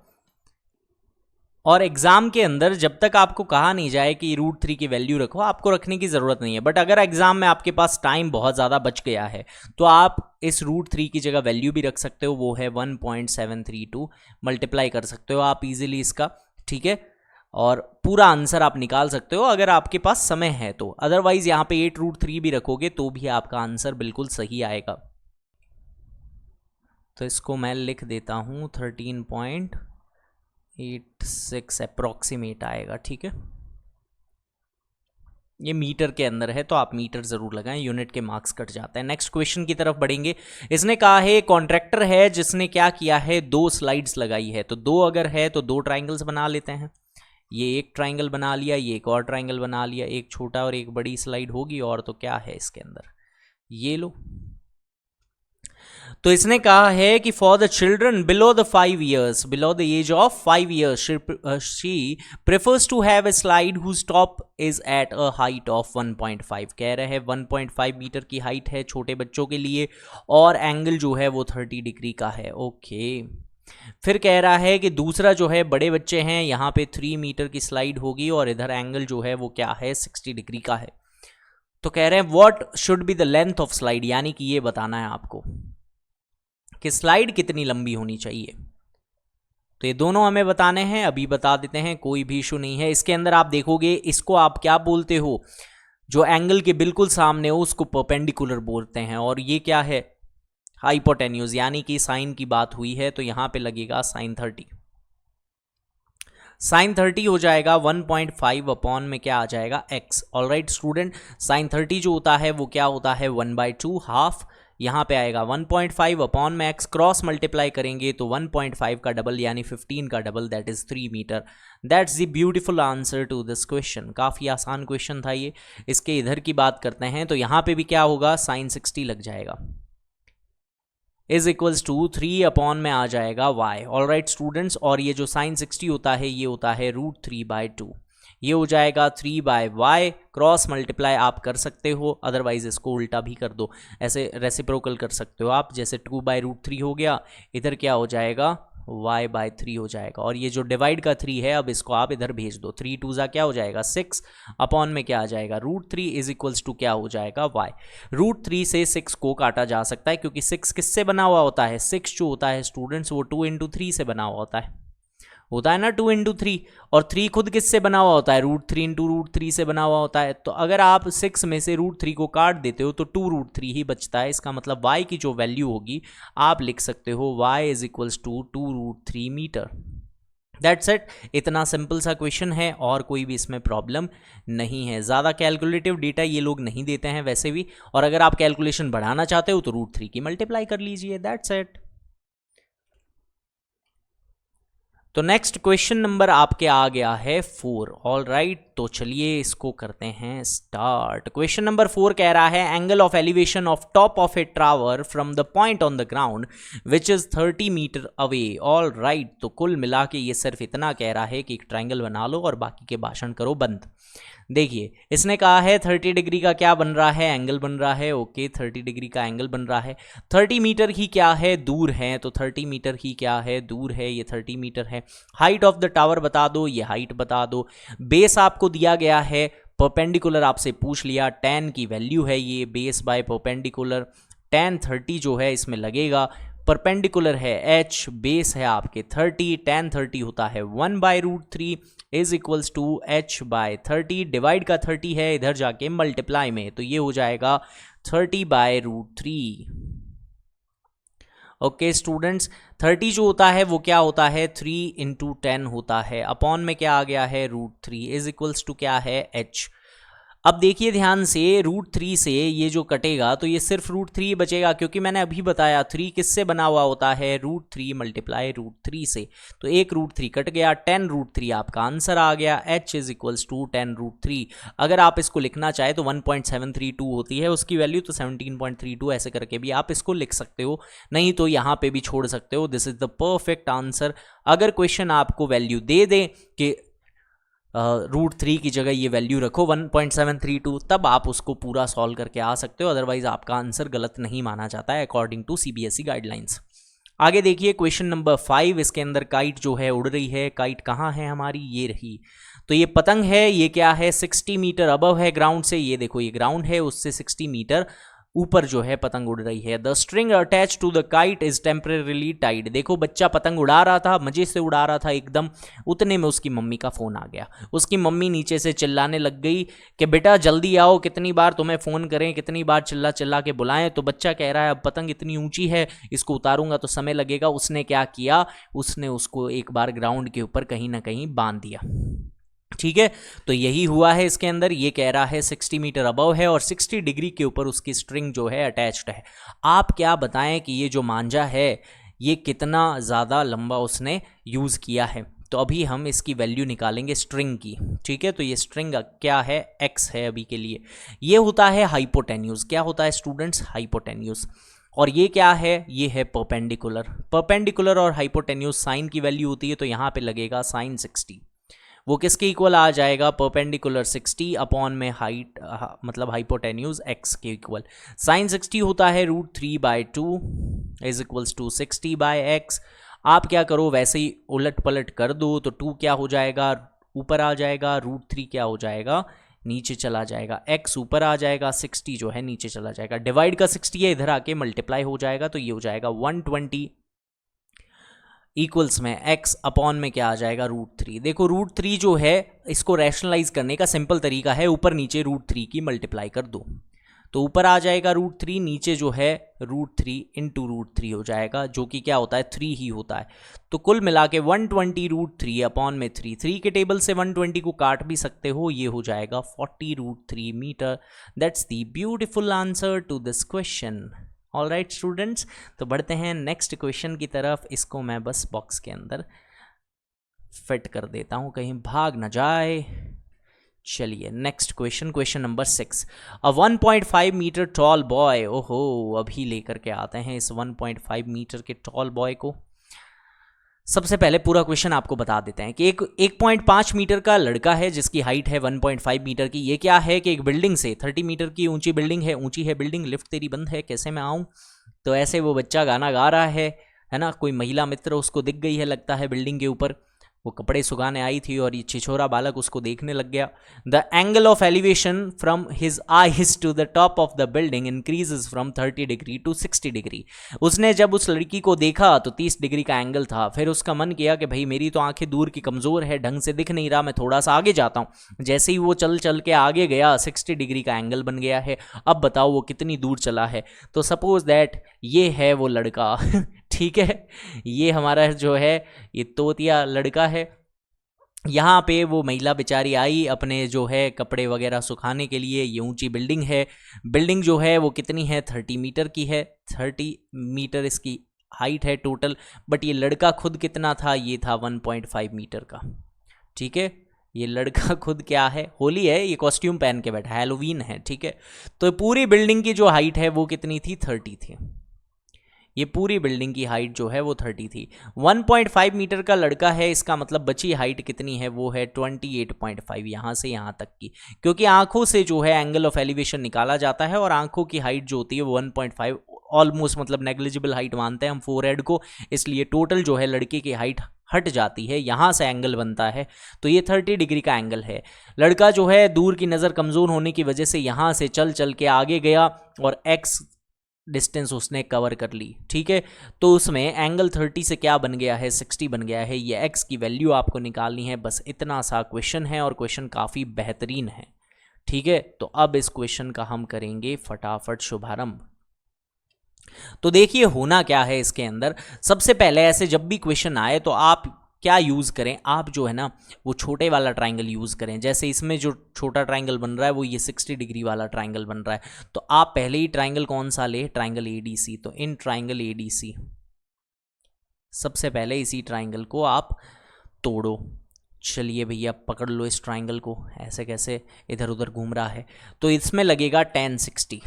और एग्जाम के अंदर जब तक आपको कहा नहीं जाए कि √3 की वैल्यू रखो, आपको रखने की ज़रूरत नहीं है। बट अगर एग्जाम में आपके पास टाइम बहुत ज़्यादा बच गया है तो आप इस √3 की जगह वैल्यू भी रख सकते हो, वो है 1.732, मल्टीप्लाई कर सकते हो आप इजीली इसका, ठीक है, और पूरा आंसर आप निकाल सकते हो अगर आपके पास समय है तो। अदरवाइज यहाँ पे 8√3 भी रखोगे तो भी आपका आंसर बिल्कुल सही आएगा। तो इसको मैं लिख देता हूँ 13.86 अप्रॉक्सीमेट आएगा, ठीक है। ये मीटर के अंदर है तो आप मीटर ज़रूर लगाएं, यूनिट के मार्क्स कट जाते हैं। नेक्स्ट क्वेश्चन की तरफ बढ़ेंगे। इसने कहा है कॉन्ट्रैक्टर है जिसने क्या किया है, 2 स्लाइड्स लगाई है। तो 2 अगर है तो 2 ट्राइंगल्स बना लेते हैं। ये एक ट्राइंगल बना लिया, ये एक और ट्राइंगल बना लिया, एक छोटा और एक बड़ी स्लाइड होगी, और तो क्या है इसके अंदर, ये लो। तो इसने कहा है कि for the children below the 5 years, below the age of 5 years, she prefers to have a slide whose top is at a height of 1.5। कह रहे हैं 1.5 मीटर की हाइट है छोटे बच्चों के लिए, और एंगल जो है वो 30 डिग्री का है। ओके, फिर कह रहा है कि दूसरा जो है बड़े बच्चे हैं, यहाँ पे 3 मीटर की स्लाइड होगी और इधर एंगल जो है वो क्या है 60 डिग्री का है। तो कह रहे हैं what should be the length of slide, यानी कि ये बताना है आपको कि स्लाइड कितनी लंबी होनी चाहिए। तो ये दोनों हमें बताने हैं, अभी बता देते हैं, कोई भी इशू नहीं है। इसके अंदर आप देखोगे इसको आप क्या बोलते हो, जो एंगल के बिल्कुल सामने हो उसको परपेंडिकुलर बोलते हैं, और ये क्या है हाइपोटेन्यूज, यानी कि साइन की बात हुई है तो यहां पे लगेगा साइन 30। साइन 30 हो जाएगा 1.5 अपॉन में क्या आ जाएगा x। ऑलराइट स्टूडेंट, साइन 30 जो होता है वो क्या होता है 1/2 हाफ यहाँ पे आएगा 1.5 अपॉन में x क्रॉस मल्टीप्लाई करेंगे तो 1.5 का डबल यानी 15 का double that is 3 metre. That's the beautiful answer to this question. काफ़ी आसान क्वेश्चन था ये। इसके इधर की बात करते हैं तो यहाँ पे भी क्या होगा, साइन 60 लग जाएगा, इज इक्वल्स टू 3 अपॉन में आ जाएगा y। ऑल राइट स्टूडेंट्स, और ये जो साइन 60 होता है ये होता है √3/2। ये हो जाएगा 3/y, क्रॉस मल्टीप्लाई आप कर सकते हो, अदरवाइज इसको उल्टा भी कर दो, ऐसे रेसिप्रोकल कर सकते हो आप, जैसे 2/√3 हो गया, इधर क्या हो जाएगा y/3 हो जाएगा। और ये जो डिवाइड का 3 है अब इसको आप इधर भेज दो, 3 2 क्या हो जाएगा 6 अपॉन में क्या आ जाएगा √3 इज इक्वल्स टू क्या हो जाएगा y। √3 से 6 को काटा जा सकता है क्योंकि 6 किससे बना हुआ होता है, 6 जो होता है स्टूडेंट्स वो 2 × 3 से बना हुआ होता है ना 2 × 3, और 3 खुद किससे बना हुआ होता है, √3 × √3 से बना हुआ होता है। तो अगर आप 6 में से √3 को काट देते हो तो 2√3 ही बचता है। इसका मतलब y की जो वैल्यू होगी आप लिख सकते हो y is equals to 2√3 metre. That's it. इतना सिंपल सा क्वेश्चन है और कोई भी इसमें प्रॉब्लम नहीं है। ज़्यादा कैलकुलेटिव डेटा ये लोग नहीं देते हैं वैसे भी, और अगर आप कैलकुलेशन बढ़ाना चाहते हो तो √3 की मल्टीप्लाई कर लीजिए, दैट्स इट। तो नेक्स्ट क्वेश्चन नंबर आपके आ गया है 4। ऑल राइट, तो चलिए इसको करते हैं स्टार्ट। क्वेश्चन नंबर 4 कह रहा है angle of elevation of top of a tower from the point on the ground which is 30 metre away. All right, तो कुल मिला के ये सिर्फ इतना कह रहा है कि एक ट्राइंगल बना लो और बाकी के भाषण करो बंद। देखिए इसने कहा है 30 डिग्री का क्या बन रहा है, एंगल बन रहा है। ओके 30 डिग्री का एंगल बन रहा है। 30 मीटर ही क्या है, दूर है, तो 30 मीटर ही क्या है, दूर है, ये 30 मीटर है। हाइट ऑफ द टावर बता दो, ये हाइट बता दो। बेस आपको दिया गया है, परपेंडिकुलर आपसे पूछ लिया, tan की वैल्यू है ये, बेस बाय परपेंडिकुलर, tan 30 जो है इसमें लगेगा, परपेंडिकुलर है h, बेस है आपके 30, tan 30 होता है 1/√3 is equals to h/30, divide का 30 है इधर जाके मल्टीप्लाई में, तो ये हो जाएगा 30/√3। ओके स्टूडेंट्स, 30 जो होता है वो क्या होता है 3 × 10 होता है, अपॉन में क्या आ गया है √3 इज इक्वल्स टू क्या है h। अब देखिए ध्यान से, √3 से ये जो कटेगा तो ये सिर्फ √3 बचेगा, क्योंकि मैंने अभी बताया 3 किससे बना हुआ होता है, √3 मल्टीप्लाई √3 से, तो एक √3 कट गया, 10√3 आपका आंसर आ गया, h इज इक्वल्स टू 10√3। अगर आप इसको लिखना चाहे तो 1.732 होती है उसकी वैल्यू, तो 17.32 ऐसे करके भी आप इसको लिख सकते हो, नहीं तो यहाँ पे भी छोड़ सकते हो। This is the perfect answer. अगर क्वेश्चन आपको वैल्यू दे दे कि √3 की जगह ये वैल्यू रखो 1.732, तब आप उसको पूरा सॉल्व करके आ सकते हो, अदरवाइज आपका आंसर गलत नहीं माना जाता है अकॉर्डिंग टू CBSE गाइडलाइंस। आगे देखिए क्वेश्चन नंबर 5, इसके अंदर काइट जो है उड़ रही है। काइट कहाँ है हमारी, ये रही, तो ये पतंग है, ये क्या है 60 मीटर अबव है ग्राउंड से, ये देखो ये ग्राउंड है उससे 60 मीटर ऊपर जो है पतंग उड़ रही है। The string attach to the kite is temporarily tied. देखो बच्चा पतंग उड़ा रहा था, मजे से उड़ा रहा था एकदम, उतने में उसकी मम्मी का फ़ोन आ गया। उसकी मम्मी नीचे से चिल्लाने लग गई कि बेटा जल्दी आओ, कितनी बार तुम्हें फ़ोन करें, कितनी बार चिल्ला चिल्ला के बुलाएं। तो बच्चा कह रहा है अब पतंग इतनी ऊंची है, इसको उतारूंगा तो समय लगेगा। उसने क्या किया, उसने उसको एक बार ग्राउंड के ऊपर कहीं ना कहीं बांध दिया। ठीक है, तो यही हुआ है इसके अंदर। ये कह रहा है 60 मीटर अबव है और 60 डिग्री के ऊपर उसकी स्ट्रिंग जो है अटैच्ड है। आप क्या बताएं कि ये जो मांझा है ये कितना ज़्यादा लंबा उसने यूज़ किया है। तो अभी हम इसकी वैल्यू निकालेंगे स्ट्रिंग की। ठीक है, तो ये स्ट्रिंग क्या है, x है अभी के लिए। ये होता है हाइपोटेन्यूज। क्या होता है स्टूडेंट्स, हाइपोटेन्यूज। और ये क्या है, ये है परपेंडिकुलर। परपेंडिकुलर और हाइपोटेन्यूज साइन की वैल्यू होती है, तो यहाँ पे लगेगा साइन 60। वो किसके इक्वल आ जाएगा, परपेंडिकुलर 60 अपॉन में हाइट मतलब हाइपोटेन्यूज x के इक्वल। साइन 60 होता है √3/2 इज इक्वल्स टू 60/x। आप क्या करो, वैसे ही उलट पलट कर दो, तो 2 क्या हो जाएगा, ऊपर आ जाएगा, √3 क्या हो जाएगा, नीचे चला जाएगा, x ऊपर आ जाएगा, 60 जो है नीचे चला जाएगा। डिवाइड का 60 है, इधर आके मल्टीप्लाई हो जाएगा, तो ये हो जाएगा 120 इक्वल्स में x अपॉन में क्या आ जाएगा √3। देखो √3 जो है इसको रैशनलाइज करने का सिंपल तरीका है, ऊपर नीचे √3 की मल्टीप्लाई कर दो, तो ऊपर आ जाएगा √3, नीचे जो है √3 इंटू √3 हो जाएगा, जो कि क्या होता है 3 ही होता है। तो कुल मिला के 120 √3 अपॉन में 3 के टेबल से 120 को काट भी सकते हो, ये हो जाएगा 40 √3 metre. That's the beautiful answer to this question. Alright students, तो बढ़ते हैं नेक्स्ट क्वेश्चन की तरफ। इसको मैं बस बॉक्स के अंदर फिट कर देता हूँ, कहीं भाग ना जाए। चलिए नेक्स्ट क्वेश्चन, क्वेश्चन नंबर 6। अ 1.5 मीटर टॉल बॉय, ओहो अभी लेकर के आते हैं इस 1.5 मीटर के टॉल बॉय को। सबसे पहले पूरा क्वेश्चन आपको बता देते हैं कि एक 1.5 मीटर का लड़का है जिसकी हाइट है 1.5 मीटर की। ये क्या है कि एक बिल्डिंग से 30 मीटर की ऊंची बिल्डिंग है, ऊंची है बिल्डिंग, लिफ्ट तेरी बंद है कैसे मैं आऊं। तो ऐसे वो बच्चा गाना गा रहा है ना। कोई महिला मित्र उसको दिख गई है लगता है बिल्डिंग के ऊपर, वो कपड़े सुखाने आई थी और ये छिछोरा बालक उसको देखने लग गया। The angle of elevation from his eyes to the top of the building increases from 30 degree to 60 degree. उसने जब उस लड़की को देखा तो 30 डिग्री का एंगल था। फिर उसका मन किया कि भाई मेरी तो आंखें दूर की कमज़ोर है, ढंग से दिख नहीं रहा, मैं थोड़ा सा आगे जाता हूँ। जैसे ही वो चल चल के आगे गया 60 डिग्री का एंगल बन गया है। अब बताओ वो कितनी दूर चला है। तो सपोज दैट ये है वो लड़का ठीक है, ये हमारा जो है ये तोतिया लड़का है। यहाँ पे वो महिला बेचारी आई अपने जो है कपड़े वगैरह सुखाने के लिए। ये ऊंची बिल्डिंग है, बिल्डिंग जो है वो कितनी है 30 मीटर की है, 30 मीटर इसकी हाइट है टोटल। बट ये लड़का खुद कितना था, ये था 1.5 मीटर का। ठीक है, ये लड़का खुद क्या है, होली है, ये कॉस्ट्यूम पहन के बैठा है, हैलोवीन है। ठीक है, तो पूरी बिल्डिंग की जो हाइट है वो कितनी थी, 30 थी। ये पूरी बिल्डिंग की हाइट जो है वो 30 थी। 1.5 मीटर का लड़का है, इसका मतलब बची हाइट कितनी है, वो है 28.5 यहाँ से यहाँ तक की। क्योंकि आंखों से जो है एंगल ऑफ एलिवेशन निकाला जाता है और आंखों की हाइट जो होती है 1.5 ऑलमोस्ट मतलब नेग्लिजिबल हाइट मानते हैं हम फोरहेड को, इसलिए टोटल जो है लड़के की हाइट हट जाती है, यहाँ से एंगल बनता है। तो ये 30 डिग्री का एंगल है। लड़का जो है दूर की नज़र कमज़ोर होने की वजह से यहाँ से चल चल के आगे गया और एक्स डिस्टेंस उसने कवर कर ली। ठीक है, तो उसमें एंगल 30 से क्या बन गया है, 60 बन गया है। ये एक्स की वैल्यू आपको निकालनी है, बस इतना सा क्वेश्चन है और क्वेश्चन काफ़ी बेहतरीन है। ठीक है, तो अब इस क्वेश्चन का हम करेंगे फटाफट शुभारंभ। तो देखिए होना क्या है इसके अंदर। सबसे पहले ऐसे जब भी क्वेश्चन आए तो आप क्या यूज़ करें, आप जो है ना वो छोटे वाला ट्राइंगल यूज़ करें। जैसे इसमें जो छोटा ट्राइंगल बन रहा है वो ये 60 डिग्री वाला ट्राइंगल बन रहा है। तो आप पहले ही ट्राइंगल कौन सा ले, ट्राइंगल एडीसी। तो इन ट्राइंगल एडीसी सबसे पहले इसी ट्राइंगल को आप तोड़ो। चलिए भैया पकड़ लो इस ट्राइंगल को, ऐसे कैसे इधर उधर घूम रहा है। तो इसमें लगेगा tan 60।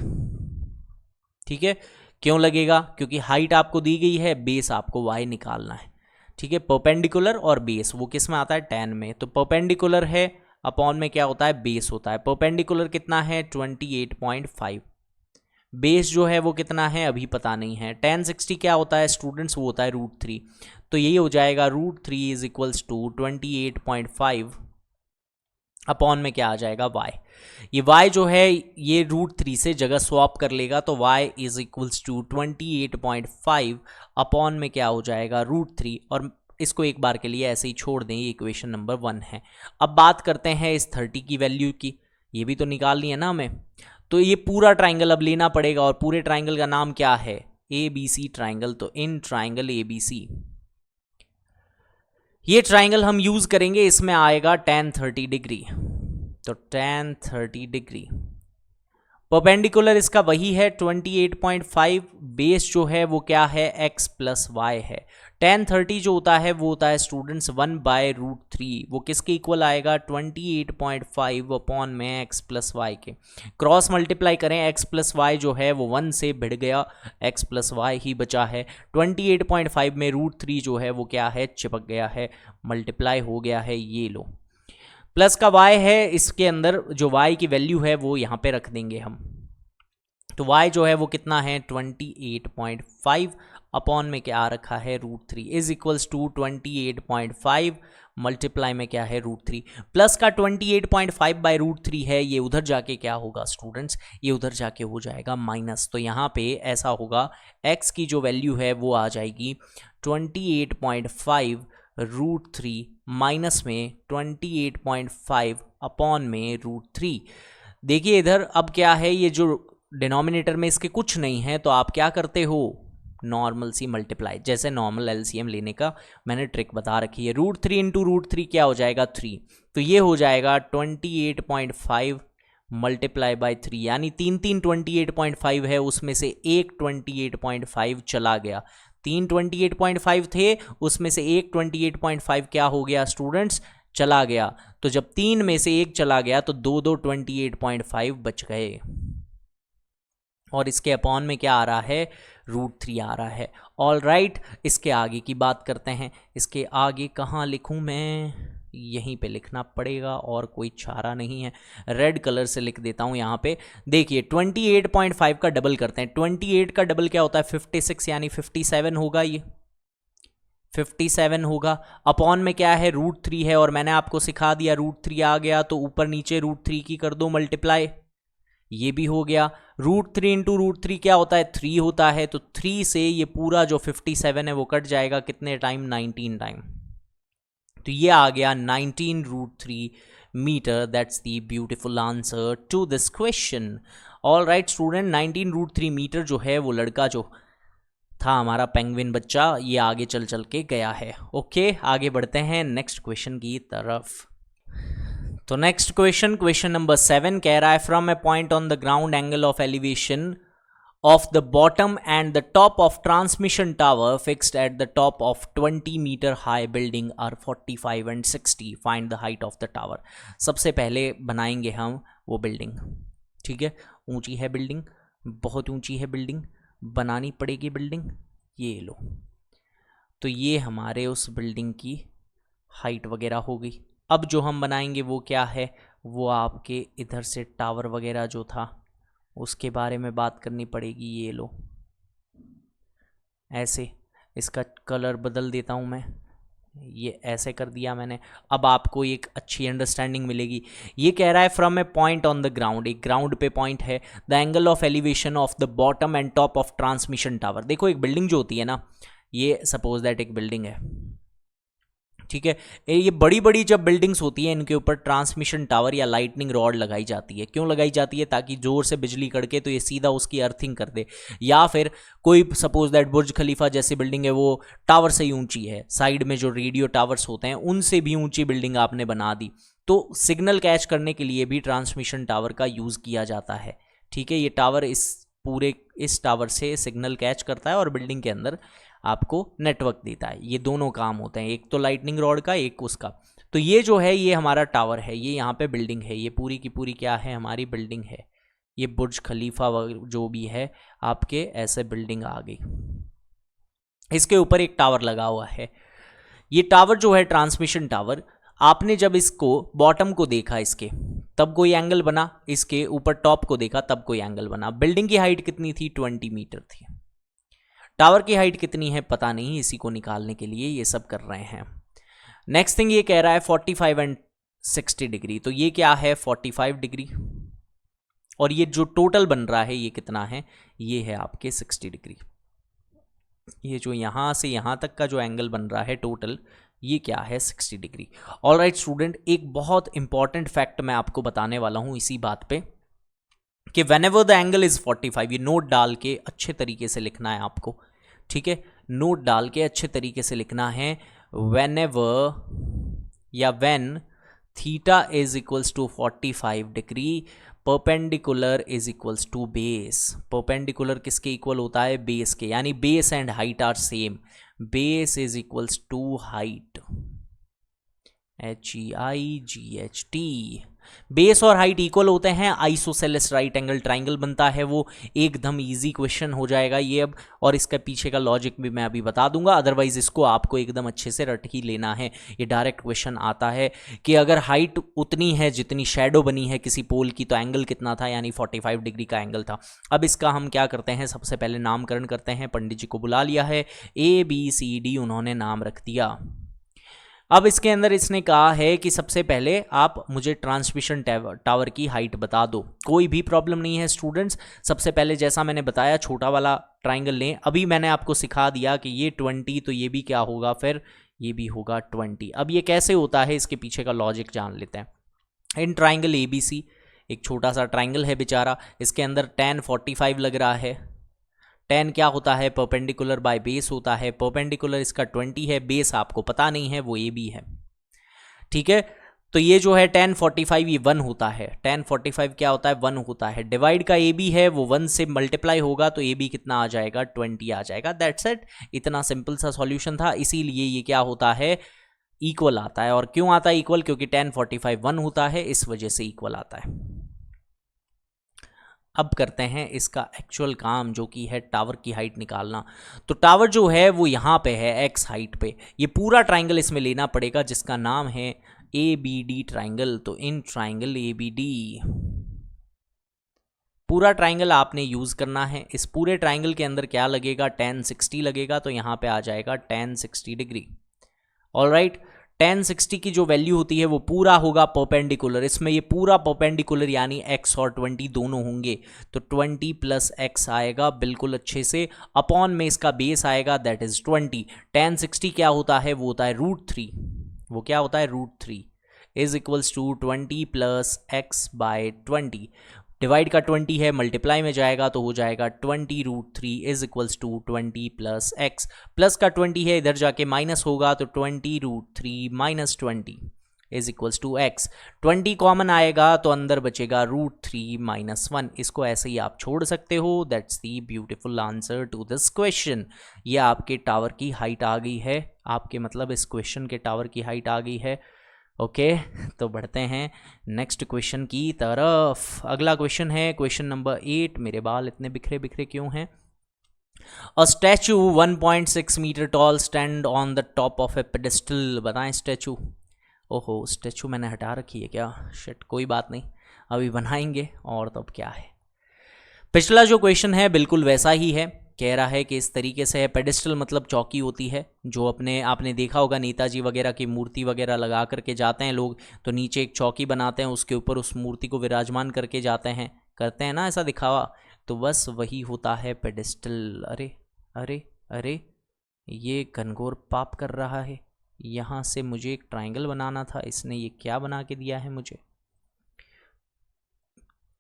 ठीक है, क्यों लगेगा, क्योंकि हाइट आपको दी गई है, बेस आपको y निकालना है। ठीक है, परपेंडिकुलर और बेस वो किस में आता है, tan में। तो परपेंडिकुलर है अपॉन में क्या होता है, बेस होता है। परपेंडिकुलर कितना है 28.5, बेस जो है वो कितना है अभी पता नहीं है। tan 60 क्या होता है स्टूडेंट्स, वो होता है √3। तो यही हो जाएगा √3 इज इक्वल्स टू 28.5 अपॉन में क्या आ जाएगा y। ये y जो है ये √3 से जगह स्वैप कर लेगा, तो y is equals to 28.5 upon में क्या हो जाएगा √3। और इसको एक बार के लिए ऐसे ही छोड़ दें, ये इक्वेशन नंबर 1 है। अब बात करते हैं इस 30 की वैल्यू की, ये भी तो निकालनी है ना हमें। तो ये पूरा ट्राइंगल अब लेना पड़ेगा और पूरे ट्राइंगल का नाम क्या है, ABC ट्राइंगल। तो इन ट्राइंगल ABC ये ट्राइंगल हम यूज करेंगे, इसमें आएगा tan 30 डिग्री। तो tan 30 डिग्री परपेंडिकुलर इसका वही है 28.5, बेस जो है वो क्या है x प्लस वाई है। tan 30 जो होता है वो होता है स्टूडेंट्स 1/√3, वो किसके इक्वल आएगा 28.5 अपॉन में x प्लस वाई के। क्रॉस मल्टीप्लाई करें, x प्लस वाई जो है वो 1 से भिड़ गया, x प्लस वाई ही बचा है। 28.5 में √3 जो है वो क्या है, चिपक गया है, मल्टीप्लाई हो गया है। ये लो प्लस का y है, इसके अंदर जो y की वैल्यू है वो यहाँ पे रख देंगे हम। तो y जो है वो कितना है 28.5 अपॉन में क्या आ रखा है √3 इज इक्वल्स टू 28.5 मल्टीप्लाई में क्या है √3। प्लस का 28.5/√3 है, ये उधर जाके क्या होगा स्टूडेंट्स, ये उधर जाके हो जाएगा माइनस। तो यहाँ पे ऐसा होगा x की जो वैल्यू है वो आ जाएगी 28.5 √3 माइनस में 28.5 अपॉन में √3। देखिए इधर अब क्या है, ये जो डिनोमिनेटर में इसके कुछ नहीं है, तो आप क्या करते हो नॉर्मल सी मल्टीप्लाई, जैसे नॉर्मल एलसीएम लेने का मैंने ट्रिक बता रखी है। √3 इंटू √3 क्या हो जाएगा 3, तो ये हो जाएगा 28.5 मल्टीप्लाई बाय 3, यानी 28.5 है, उसमें से एक 28.5 चला गया। 28.5 थे, उसमें से एक 28.5 क्या हो गया स्टूडेंट्स, चला गया। तो जब 3 में से एक चला गया तो दो 28.5 बच गए। और इसके अपॉन में क्या आ रहा है, √3 आ रहा है। ऑल राइट, इसके आगे की बात करते हैं। इसके आगे कहाँ लिखूँ मैं, यहीं पे लिखना पड़ेगा और कोई चारा नहीं है। रेड कलर से लिख देता हूँ यहाँ पे। देखिए 28.5 का डबल करते हैं। 28 का डबल क्या होता है, 56, यानी 57 होगा, ये 57 होगा। अपॉन में क्या है, √3 है, और मैंने आपको सिखा दिया √3 आ गया तो ऊपर नीचे √3 की कर दो मल्टीप्लाई, ये भी हो गया। √3 इंटू √3 क्या होता है, 3 होता है, तो 3 से ये पूरा जो 57 है वो कट जाएगा, कितने टाइम, 19 टाइम। तो ये आ गया 19 √3 metre. That's the beautiful answer to this question. All right student, 19 √3 metre जो है वो लड़का जो था हमारा पेंगुइन बच्चा, ये आगे चल चल के गया है। ओके, आगे बढ़ते हैं नेक्स्ट क्वेश्चन की तरफ। तो नेक्स्ट क्वेश्चन, क्वेश्चन नंबर 7 कह रहा है, from A point on the ground angle of elevation of the bottom and the top of transmission tower fixed at the top of 20 meter high building are 45 and 60. Find the height of the tower. सबसे पहले बनाएंगे हम वो building, ठीक है। ऊंची है building, बहुत ऊंची है बिल्डिंग, बनानी पड़ेगी बिल्डिंग, ये लो। तो ये हमारे उस बिल्डिंग की हाइट वगैरह हो गई। अब जो हम बनाएंगे वो क्या है, वो आपके इधर से टावर वगैरह जो था उसके बारे में बात करनी पड़ेगी। ये लो, ऐसे इसका कलर बदल देता हूँ मैं, ये ऐसे कर दिया मैंने। अब आपको एक अच्छी अंडरस्टैंडिंग मिलेगी। ये कह रहा है from A point on the ground, एक ग्राउंड पे पॉइंट है, the angle of elevation of the bottom and top of transmission tower. देखो एक बिल्डिंग जो होती है ना, ये सपोज दैट एक बिल्डिंग है, ठीक है। ये बड़ी बड़ी जब बिल्डिंग्स होती हैं इनके ऊपर ट्रांसमिशन टावर या लाइटनिंग रॉड लगाई जाती है। क्यों लगाई जाती है, ताकि जोर से बिजली कड़के तो ये सीधा उसकी अर्थिंग कर दे। या फिर कोई सपोज दैट बुर्ज खलीफा जैसी बिल्डिंग है, वो टावर से ही ऊंची है, साइड में जो रेडियो टावर्स होते हैं उनसे भी ऊंची बिल्डिंग आपने बना दी, तो सिग्नल कैच करने के लिए भी ट्रांसमिशन टावर का यूज़ किया जाता है, ठीक है। ये टावर इस टावर से सिग्नल कैच करता है और बिल्डिंग के अंदर आपको नेटवर्क देता है। ये दोनों काम होते हैं, एक तो लाइटनिंग रॉड का, एक उसका। तो ये जो है ये हमारा टावर है, ये यहाँ पे बिल्डिंग है, ये पूरी की पूरी क्या है, हमारी बिल्डिंग है। ये बुर्ज खलीफा जो भी है आपके, ऐसे बिल्डिंग आ गई। इसके ऊपर एक टावर लगा हुआ है। ये टावर जो है ट्रांसमिशन टावर, आपने जब इसको बॉटम को देखा इसके, तब कोई एंगल बना, इसके ऊपर टॉप को देखा तब कोई एंगल बना। बिल्डिंग की हाइट कितनी थी, 20 मीटर थी। टावर की हाइट कितनी है पता नहीं, इसी को निकालने के लिए ये सब कर रहे हैं। नेक्स्ट थिंग ये कह रहा है 45 एंड 60 डिग्री, तो ये क्या है 45 डिग्री, और ये जो टोटल बन रहा है ये कितना है, ये है आपके 60 डिग्री। ये जो यहाँ से यहाँ तक का जो एंगल बन रहा है टोटल, ये क्या है 60 डिग्री। ऑल राइट स्टूडेंट, एक बहुत इंपॉर्टेंट फैक्ट मैं आपको बताने वाला हूँ इसी बात पे, कि whenever the angle is 45, ये नोट डाल के अच्छे तरीके से लिखना है आपको, ठीक है। नोट डाल के अच्छे तरीके से लिखना है, whenever या when theta is equals to 45 degree, perpendicular is equals to base. Perpendicular किसके इक्वल होता है, बेस के, यानी base and height are same. Base is equals to height, HEIGHT। Base और हाइट इक्वल होते हैं, आइसोसेलेस राइट एंगल ट्राइंगल बनता है, वो एकदम इजी क्वेश्चन हो जाएगा ये अब। और इसका पीछे का लॉजिक भी मैं अभी बता दूंगा, अदरवाइज इसको आपको एकदम अच्छे से रट ही लेना है। ये डायरेक्ट क्वेश्चन आता है कि अगर हाइट उतनी है जितनी शेडो बनी है किसी पोल की, तो एंगल कितना था, यानी 45 डिग्री का एंगल था। अब इसका हम क्या करते हैं, सबसे पहले नामकरण करते हैं। पंडित जी को बुला लिया है, ABCD उन्होंने नाम रख दिया। अब इसके अंदर इसने कहा है कि सबसे पहले आप मुझे ट्रांसमिशन टावर की हाइट बता दो। कोई भी प्रॉब्लम नहीं है स्टूडेंट्स। सबसे पहले जैसा मैंने बताया छोटा वाला ट्राइंगल लें। अभी मैंने आपको सिखा दिया कि ये 20, तो ये भी क्या होगा, फिर ये भी होगा 20। अब ये कैसे होता है, इसके पीछे का लॉजिक जान लेते हैं। इन ट्राइंगल ABC, एक छोटा सा ट्राइंगल है बेचारा, इसके अंदर tan 45 लग रहा है। tan क्या होता है, परपेंडिकुलर बाय बेस होता है। परपेंडिकुलर इसका 20 है, बेस आपको पता नहीं है, वो AB है, ठीक है। तो ये जो है tan 45 ये 1 होता है, tan 45 क्या होता है 1 होता है। डिवाइड का ए बी है वो 1 से मल्टीप्लाई होगा तो ए बी कितना आ जाएगा 20 आ जाएगा। दैट्स इट, इतना सिंपल सा सॉल्यूशन था, इसीलिए ये क्या होता है इक्वल आता है। और क्यों आता है इक्वल, क्योंकि tan 45 1 होता है, इस वजह से इक्वल आता है। अब करते हैं इसका एक्चुअल काम जो कि है टावर की हाइट निकालना। तो टावर जो है वो यहाँ पे है x हाइट पे, ये पूरा ट्राइंगल इसमें लेना पड़ेगा जिसका नाम है ABD ट्राइंगल। तो इन ट्राइंगल ABD पूरा ट्राइंगल आपने यूज़ करना है। इस पूरे ट्राइंगल के अंदर क्या लगेगा tan 60 लगेगा, तो यहाँ पे आ जाएगा tan 60 डिग्री। ऑलराइट, tan 60 की जो वैल्यू होती है वो पूरा होगा परपेंडिकुलर, इसमें ये पूरा परपेंडिकुलर यानी x और 20 दोनों होंगे, तो 20 प्लस x आएगा बिल्कुल अच्छे से, अपॉन में इसका बेस आएगा दैट इज 20। tan 60 क्या होता है, वो होता है √3, वो क्या होता है √3 is equals to 20 plus x by 20। Divide का 20 है, मल्टीप्लाई में जाएगा तो हो जाएगा 20√3 is equals to 20 plus x। Plus का 20 है, इधर जाके माइनस होगा तो 20√3 minus 20 is equals to x। 20 common आएगा तो अंदर बचेगा √3 माइनस 1। इसको ऐसे ही आप छोड़ सकते हो। That's the beautiful answer to this question. ये आपके टावर की हाइट आ गई है, आपके मतलब इस क्वेश्चन के टावर की हाइट आ गई है। ओके तो बढ़ते हैं नेक्स्ट क्वेश्चन की तरफ। अगला क्वेश्चन है क्वेश्चन नंबर 8। मेरे बाल इतने बिखरे बिखरे क्यों हैं? A statue 1.6 metre tall stand on the top of a pedestal. बताएं स्टैचू। ओहो स्टैचू मैंने हटा रखी है क्या? शिट, कोई बात नहीं, अभी बनाएंगे और तब क्या है। पिछला जो क्वेश्चन है बिल्कुल वैसा ही है, कह रहा है कि इस तरीके से है। पेडिस्टल मतलब चौकी होती है, जो अपने आपने देखा होगा नेताजी वगैरह की मूर्ति वगैरह लगा करके जाते हैं लोग, तो नीचे एक चौकी बनाते हैं, उसके ऊपर उस मूर्ति को विराजमान करके जाते हैं, करते हैं ना ऐसा दिखावा, तो बस वही होता है पेडिस्टल। अरे अरे अरे ये घनघोर पाप कर रहा है, यहाँ से मुझे एक ट्राइंगल बनाना था, इसने ये क्या बना के दिया है मुझे।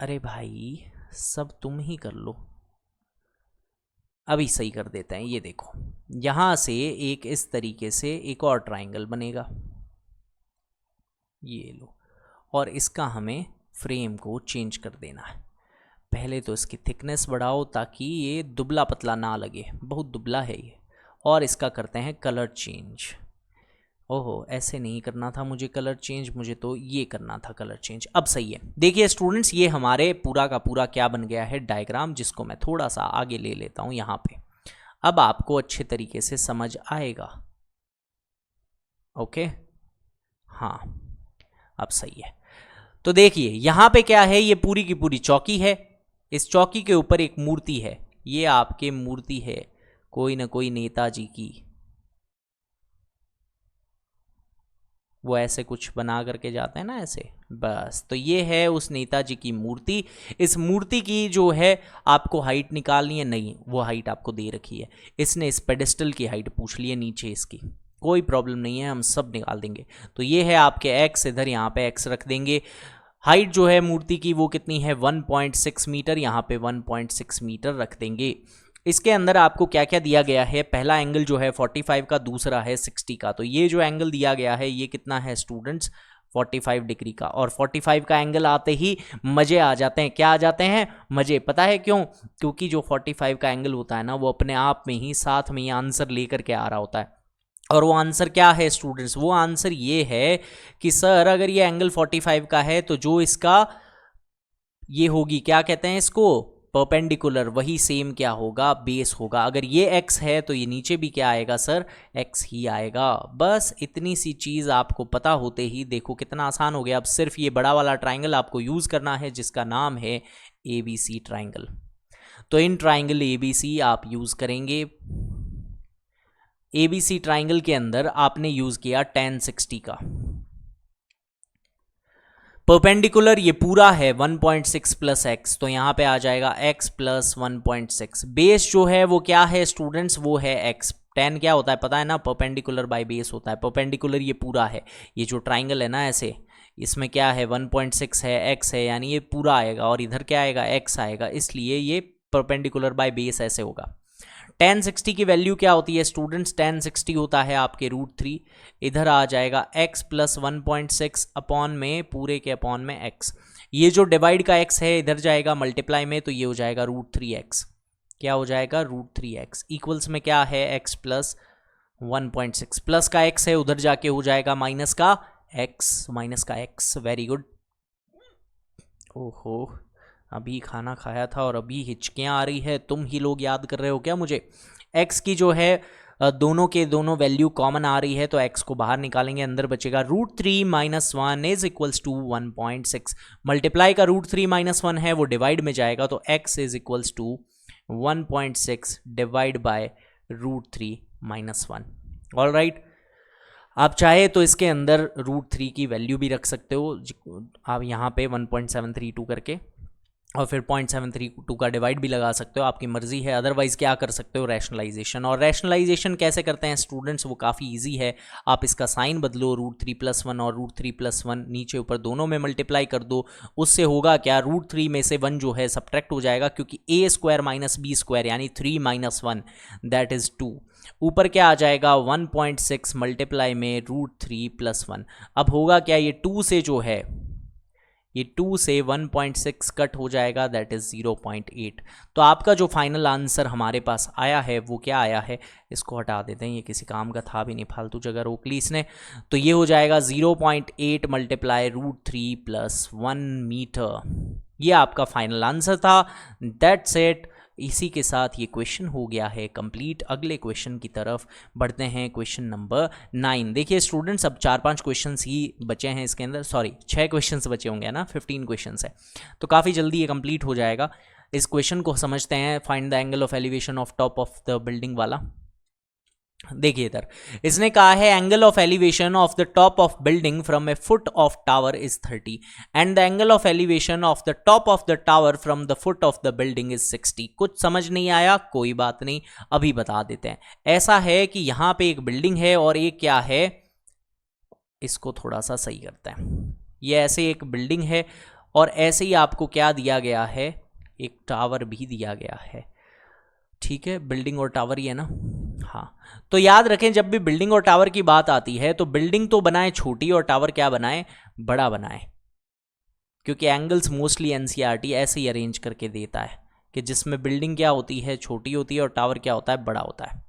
अरे भाई सब तुम ही कर लो, अभी सही कर देते हैं। ये देखो यहाँ से एक इस तरीके से एक और ट्राइंगल बनेगा, ये लो, और इसका हमें फ्रेम को चेंज कर देना है। पहले तो इसकी थिकनेस बढ़ाओ ताकि ये दुबला पतला ना लगे, बहुत दुबला है ये। और इसका करते हैं कलर चेंज। ओहो ऐसे नहीं करना था मुझे कलर चेंज, मुझे तो ये करना था कलर चेंज। अब सही है। देखिए स्टूडेंट्स, ये हमारे पूरा का पूरा क्या बन गया है डायग्राम, जिसको मैं थोड़ा सा आगे ले लेता हूँ यहाँ पे। अब आपको अच्छे तरीके से समझ आएगा। ओके हाँ अब सही है। तो देखिए यहाँ पे क्या है, ये पूरी की पूरी चौकी है, इस चौकी के ऊपर एक मूर्ति है, ये आपके मूर्ति है कोई ना कोई नेताजी की, वो ऐसे कुछ बना करके जाते हैं ना ऐसे, बस। तो ये है उस नेताजी की मूर्ति। इस मूर्ति की जो है आपको हाइट निकालनी है, नहीं वो हाइट आपको दे रखी है, इसने इस पेडेस्टल की हाइट पूछ ली है नीचे इसकी, कोई प्रॉब्लम नहीं है, हम सब निकाल देंगे। तो ये है आपके x, इधर यहाँ पे x रख देंगे। हाइट जो है मूर्ति की वो कितनी है 1.6 मीटर, यहाँ पे 1.6 मीटर रख देंगे। इसके अंदर आपको क्या क्या दिया गया है, पहला एंगल जो है 45 का, दूसरा है 60 का। तो ये जो एंगल दिया गया है ये कितना है स्टूडेंट्स 45 डिग्री का। और 45 का एंगल आते ही मजे आ जाते हैं। क्या आ जाते हैं? मजे। पता है क्यों? क्योंकि जो 45 का एंगल होता है ना, वो अपने आप में ही साथ में ये आंसर लेकर के आ रहा होता है। और वो आंसर क्या है स्टूडेंट्स? वो आंसर ये है कि सर अगर ये एंगल 45 का है तो जो इसका ये होगी, क्या कहते हैं इसको, परपेंडिकुलर, वही सेम क्या होगा, बेस होगा। अगर ये x है तो ये नीचे भी क्या आएगा सर, x ही आएगा। बस इतनी सी चीज़ आपको पता होते ही देखो कितना आसान हो गया। अब सिर्फ ये बड़ा वाला ट्राइंगल आपको यूज़ करना है जिसका नाम है ABC ट्राइंगल। तो इन ट्राइंगल ABC आप यूज़ करेंगे। ABC ट्राइंगल के अंदर आपने यूज़ किया tan 60 का। परपेंडिकुलर ये पूरा है 1.6 प्लस x, तो यहाँ पे आ जाएगा x प्लस 1.6। बेस जो है वो क्या है स्टूडेंट्स, वो है x। tan क्या होता है पता है ना, परपेंडिकुलर बाय बेस होता है। परपेंडिकुलर ये पूरा है, ये जो ट्राइंगल है ना ऐसे, इसमें क्या है 1.6 है, x है, यानी ये पूरा आएगा, और इधर क्या आएगा x आएगा, इसलिए ये परपेंडिकुलर बाय बेस ऐसे होगा। tan 60 की वैल्यू क्या होती है स्टूडेंट्स? tan 60 होता है आपके √3, इधर आ जाएगा x प्लस 1.6 अपॉन में पूरे के अपॉन में x, ये जो डिवाइड का x है इधर जाएगा मल्टीप्लाई में, तो ये हो जाएगा √3x। क्या हो जाएगा? √3x इक्वल्स में क्या है? x प्लस 1.6, प्लस का x है उधर जाके हो जाएगा माइनस का x। Very good. ओहो, अभी खाना खाया था और अभी हिचकियाँ आ रही है, तुम ही लोग याद कर रहे हो क्या मुझे? x की जो है दोनों के दोनों वैल्यू कॉमन आ रही है, तो x को बाहर निकालेंगे, अंदर बचेगा √3 - 1 इज इक्वल्स टू 1.6। मल्टीप्लाई का √3 - 1 है वो डिवाइड में जाएगा, तो x is equals to 1.6 divide by √3 - 1। All right, आप चाहे तो इसके अंदर √3 की वैल्यू भी रख सकते हो, आप यहाँ पे 1.732 करके, और फिर 0.732 का डिवाइड भी लगा सकते हो, आपकी मर्जी है। अदरवाइज क्या कर सकते हो? रैशनलाइजेशन। और रैशनलाइजेशन कैसे करते हैं स्टूडेंट्स? वो काफ़ी इजी है। आप इसका साइन बदलो, √3 + 1 और √3 + 1 नीचे ऊपर दोनों में मल्टीप्लाई कर दो, उससे होगा क्या? √3 में से 1 जो है सब्ट्रैक्ट हो जाएगा, क्योंकि a² - b² यानी 3 - 1 दैट इज़ 2। ऊपर क्या आ जाएगा? 1.6 मल्टीप्लाई में √3 + 1। अब होगा क्या? ये 2 से जो है, ये 2 से 1.6 कट हो जाएगा, दैट इज़ 0.8। तो आपका जो फाइनल आंसर हमारे पास आया है वो क्या आया है? इसको हटा देते हैं, ये किसी काम का था भी नहीं, फालतू जगह रोक ली इसने। तो ये हो जाएगा 0.8 मल्टीप्लाई √3 + 1 मीटर। ये आपका फाइनल आंसर था। That's it. इसी के साथ ये क्वेश्चन हो गया है कंप्लीट। अगले क्वेश्चन की तरफ बढ़ते हैं, क्वेश्चन नंबर 9। देखिए स्टूडेंट्स, अब 4-5 क्वेश्चंस ही बचे हैं इसके अंदर, सॉरी 6 क्वेश्चंस बचे होंगे ना, 15 क्वेश्चंस है, तो काफ़ी जल्दी ये कंप्लीट हो जाएगा। इस क्वेश्चन को समझते हैं, find the angle of elevation of top of the building वाला। देखिए इधर इसने कहा है angle of elevation of the top of building from A foot of tower is 30 and the angle of elevation of the top of the tower from the foot of the building is 60। कुछ समझ नहीं आया? कोई बात नहीं, अभी बता देते हैं। ऐसा है कि यहां पे एक बिल्डिंग है और एक क्या है, इसको थोड़ा सा सही करते हैं। ये ऐसे एक बिल्डिंग है और ऐसे ही आपको क्या दिया गया है? एक टावर भी दिया गया है। ठीक है, बिल्डिंग और टावर ही है ना? हाँ, तो याद रखें जब भी बिल्डिंग और टावर की बात आती है तो बिल्डिंग तो बनाए छोटी और टावर क्या बनाए? बड़ा बनाए, क्योंकि एंगल्स मोस्टली एनसीईआरटी ऐसे ही अरेंज करके देता है कि जिसमें बिल्डिंग क्या होती है? छोटी होती है, और टावर क्या होता है? बड़ा होता है।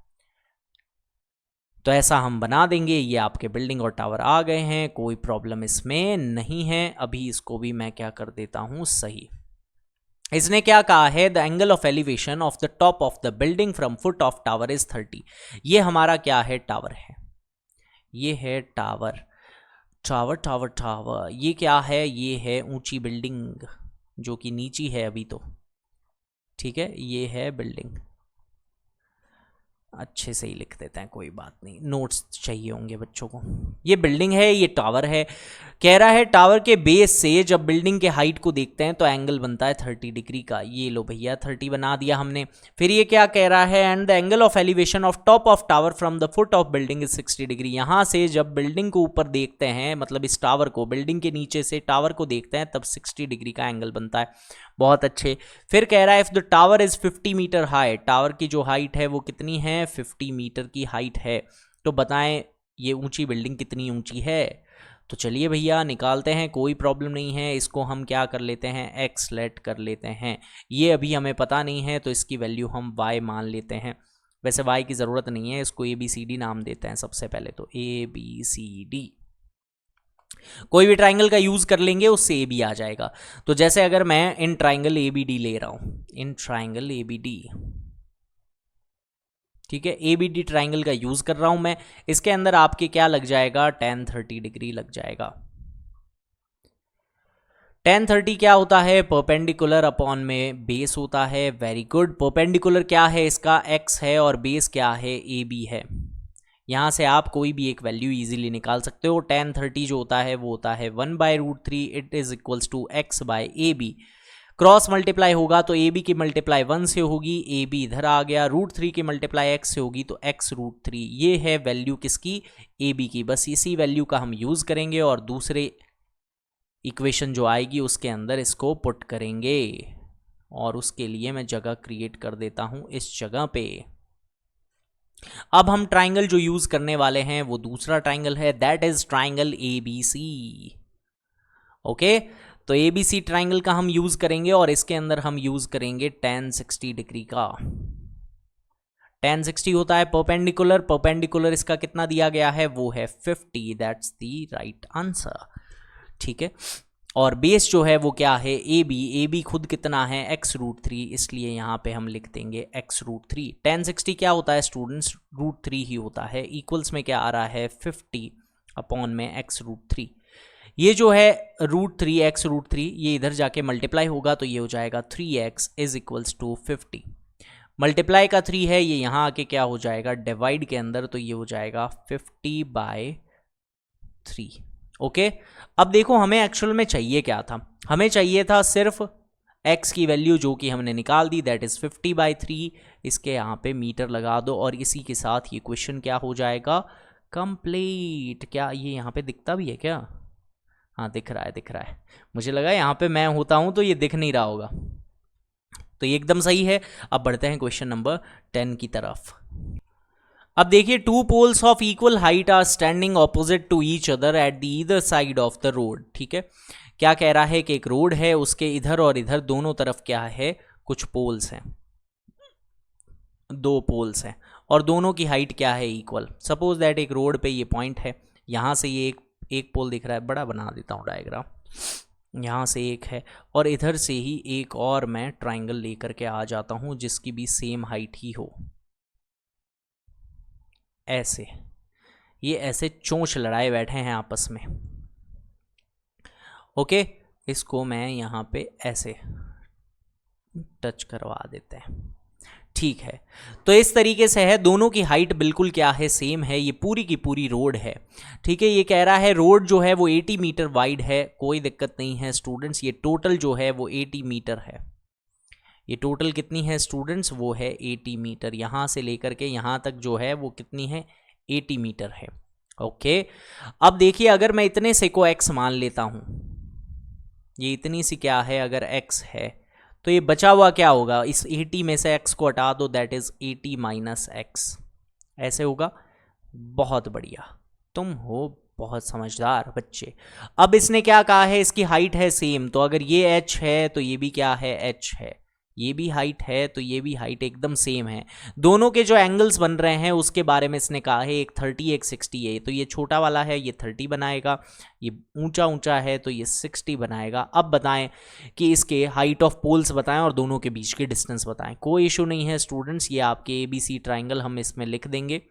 तो ऐसा हम बना देंगे। ये आपके बिल्डिंग और टावर आ गए हैं, कोई प्रॉब्लम इसमें नहीं है। अभी इसको भी मैं क्या कर देता हूँ सही। इसने क्या कहा है? The angle of elevation of the top of the building from foot of tower is 30। ये हमारा क्या है? टावर है। ये है टावर, टावर टावर टावर। ये क्या है? ये है ऊंची बिल्डिंग जो कि नीची है अभी तो। ठीक है, ये है बिल्डिंग। अच्छे से ही लिख देते हैं, कोई बात नहीं, नोट्स चाहिए होंगे बच्चों को। ये बिल्डिंग है, ये टावर है। कह रहा है टावर के बेस से जब बिल्डिंग के हाइट को देखते हैं तो एंगल बनता है 30 डिग्री का। ये लो भैया 30 बना दिया हमने। फिर ये क्या कह रहा है? And the angle of elevation of top of tower from the foot of building is 60 degree. यहाँ से जब बिल्डिंग को ऊपर देखते हैं, मतलब इस टावर को, बिल्डिंग के नीचे से टावर को देखते हैं, तब 60 डिग्री का एंगल बनता है। बहुत अच्छे। फिर कह रहा है if the tower is 50 metre high, tower की जो हाइट है वो कितनी है? 50 मीटर की हाइट है। तो बताएं ये ऊंची बिल्डिंग कितनी ऊंची है? तो चलिए भैया निकालते हैं, कोई प्रॉब्लम नहीं है। इसको हम क्या कर लेते हैं? एक्स लेट कर लेते हैं। ये अभी हमें पता नहीं है तो इसकी वैल्यू हम वाई मान लेते हैं। वैसे वाई की ज़रूरत नहीं है, इसको ABCD नाम देते हैं सबसे पहले, तो ABCD। कोई भी ट्राइंगल का यूज़ कर लेंगे, उससे AB आ जाएगा। तो जैसे अगर मैं इन ट्राइंगल ABD ले रहा हूँ, इन ट्राइंगल ABD, ठीक है, ABD ट्राइंगल का यूज़ कर रहा हूँ मैं। इसके अंदर आपके क्या लग जाएगा? tan 30 डिग्री लग जाएगा। tan 30 क्या होता है? परपेंडिकुलर अपॉन में बेस होता है। Very good. परपेंडिकुलर क्या है? इसका x है, और बेस क्या है? AB है। यहाँ से आप कोई भी एक वैल्यू इजीली निकाल सकते हो। tan 30 जो होता है वो होता है 1/√3, it is equals to x/AB। Cross multiply होगा तो AB की मल्टीप्लाई 1 से होगी, AB इधर आ गया, √3 की मल्टीप्लाई x से होगी तो x√3। ये है वैल्यू किसकी? AB की। बस इसी वैल्यू का हम यूज़ करेंगे और दूसरे इक्वेशन जो आएगी उसके अंदर इसको पुट करेंगे। और उसके लिए मैं जगह क्रिएट कर देता हूँ इस जगह पे। अब हम ट्राइंगल जो यूज करने वाले हैं वो दूसरा ट्राइंगल है, that is triangle ABC। Okay, तो ABC ट्राइंगल का हम यूज करेंगे और इसके अंदर हम यूज करेंगे tan 60 डिग्री का। tan 60 होता है परपेंडिकुलर, परपेंडिकुलर इसका कितना दिया गया है वो है 50, दैट्स द राइट आंसर। ठीक है, और बेस जो है वो क्या है AB खुद कितना है x√3, इसलिए यहाँ पे हम लिख देंगे x√3। tan 60 क्या होता है स्टूडेंट्स, √3 ही होता है। इक्वल्स में क्या आ रहा है 50 अपॉन में x√3। ये जो है √3 x√3 ये इधर जाके मल्टीप्लाई होगा तो ये हो जाएगा 3x is equals to 50। Multiply का 3 है, ये यहाँ आके क्या हो जाएगा डिवाइड के अंदर, तो ये हो जाएगा 50/3। ओके, अब देखो हमें एक्चुअल में चाहिए क्या था, हमें चाहिए था सिर्फ x की वैल्यू जो कि हमने निकाल दी, दैट इज 50/3। इसके यहाँ पे मीटर लगा दो और इसी के साथ ये क्वेश्चन क्या हो जाएगा कंप्लीट। क्या ये यहाँ पे दिखता भी है क्या? हाँ दिख रहा है, दिख रहा है। मुझे लगा यहाँ पे मैं होता हूँ तो ये दिख नहीं रहा होगा, तो ये एकदम सही है। अब बढ़ते हैं क्वेश्चन नंबर 10 की तरफ। अब देखिए, two poles of equal height are standing opposite to each other at the either side of the road. ठीक है, क्या कह रहा है कि एक रोड है, उसके इधर और इधर दोनों तरफ क्या है कुछ पोल्स हैं, 2 पोल्स हैं और दोनों की हाइट क्या है इक्वल। सपोज दैट एक रोड पे ये पॉइंट है, यहाँ से ये एक पोल दिख रहा है, बड़ा बना देता हूँ डायग्राम, यहाँ से एक है और इधर से ही एक और मैं ट्राइंगल लेकर के आ जाता हूँ जिसकी भी सेम हाइट ही हो। ऐसे ये ऐसे चोंच लड़ाए बैठे हैं आपस में। ओके, इसको मैं यहाँ पे ऐसे टच करवा देते हैं। ठीक है, तो इस तरीके से है, दोनों की हाइट बिल्कुल क्या है सेम है, ये पूरी की पूरी रोड है। ठीक है, ये कह रहा है रोड जो है वो 80 मीटर वाइड है, कोई दिक्कत नहीं है स्टूडेंट्स। ये टोटल जो है वो 80 मीटर है। ये टोटल कितनी है स्टूडेंट्स, वो है 80 मीटर। यहाँ से लेकर के यहाँ तक जो है वो कितनी है 80 मीटर है। ओके, अब देखिए अगर मैं इतने से को x मान लेता हूँ, ये इतनी सी क्या है अगर x है, तो ये बचा हुआ क्या होगा, इस 80 में से x को हटा दो, दैट इज 80 माइनस x। ऐसे होगा। बहुत बढ़िया, तुम हो बहुत समझदार बच्चे। अब इसने क्या कहा है, इसकी हाइट है सेम, तो अगर ये h है तो ये भी क्या है h है, ये भी हाइट है तो ये भी हाइट एकदम सेम है। दोनों के जो एंगल्स बन रहे हैं उसके बारे में इसने कहा है, एक 30 एक 60 है, तो ये छोटा वाला है ये 30 बनाएगा, ये ऊंचा ऊंचा है तो ये 60 बनाएगा। अब बताएं कि इसके हाइट ऑफ पोल्स बताएं और दोनों के बीच के डिस्टेंस बताएं। कोई इशू नहीं है स्टूडेंट्स, ये आपके ABC ट्राइंगल हम इसमें लिख देंगे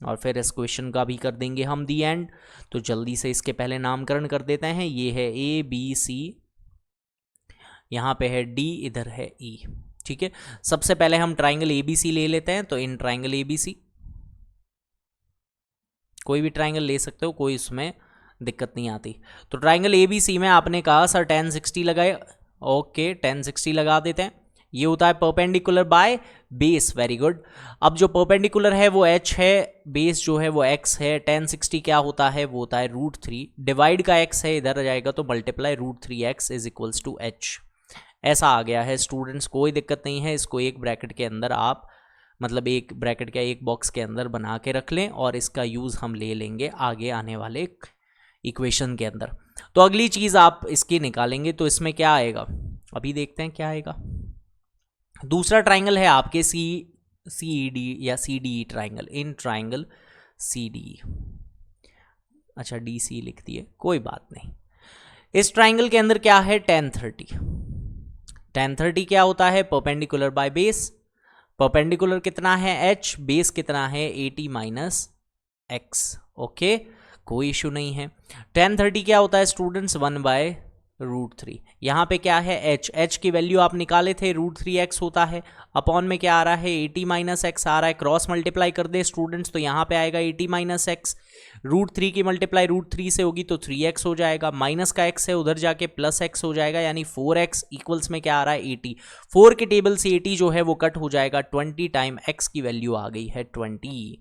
और फिर इस क्वेश्चन का भी कर देंगे हम दी एंड। तो जल्दी से इसके पहले नामकरण कर देते हैं। ये है ABC, यहाँ पे है D, इधर है E। ठीक है, सबसे पहले हम ट्राइंगल ABC ले लेते हैं। तो इन ट्राइंगल ABC, कोई भी ट्राइंगल ले सकते हो, कोई इसमें दिक्कत नहीं आती। तो ट्राइंगल ABC में आपने कहा सर tan 60 लगाए, ओके tan 60 लगा देते हैं। ये होता है perpendicular by base, very good. अब जो परपेंडिकुलर है वो h है, बेस जो है वो x है। tan 60 क्या होता है, वो होता है √3, डिवाइड का x है, इधर आ जाएगा तो multiply √3x is equals to h। ऐसा आ गया है स्टूडेंट्स, कोई दिक्कत नहीं है। इसको एक ब्रैकेट के अंदर आप, मतलब एक ब्रैकेट का एक बॉक्स के अंदर बना के रख लें और इसका यूज़ हम ले लेंगे आगे आने वाले इक्वेशन के अंदर। तो अगली चीज़ आप इसकी निकालेंगे तो इसमें क्या आएगा, अभी देखते हैं क्या आएगा। दूसरा ट्राइंगल है आपके CED या CDE triangle, in triangle CDE, अच्छा DC लिख दिए, कोई बात नहीं। इस ट्राइंगल के अंदर क्या है tan 30। tan 30 क्या होता है, परपेंडिकुलर बाय बेस। परपेंडिकुलर कितना है h, बेस कितना है 80 माइनस x। ओके, कोई इशू नहीं है। tan 30 क्या होता है स्टूडेंट्स, 1/√3। यहाँ पे क्या है h की वैल्यू आप निकाले थे, √3x होता है, अपॉन में क्या आ रहा है 80 माइनस x आ रहा है। क्रॉस मल्टीप्लाई कर दे स्टूडेंट्स तो यहाँ पे आएगा 80 माइनस x, √3 की मल्टीप्लाई √3 से होगी तो 3x हो जाएगा, माइनस का x है उधर जाके प्लस x हो जाएगा, यानी 4x इक्वल्स में क्या आ रहा है 80। 4 के टेबल से 80 जो है वो कट हो जाएगा, 20 टाइम x की वैल्यू आ गई है 20।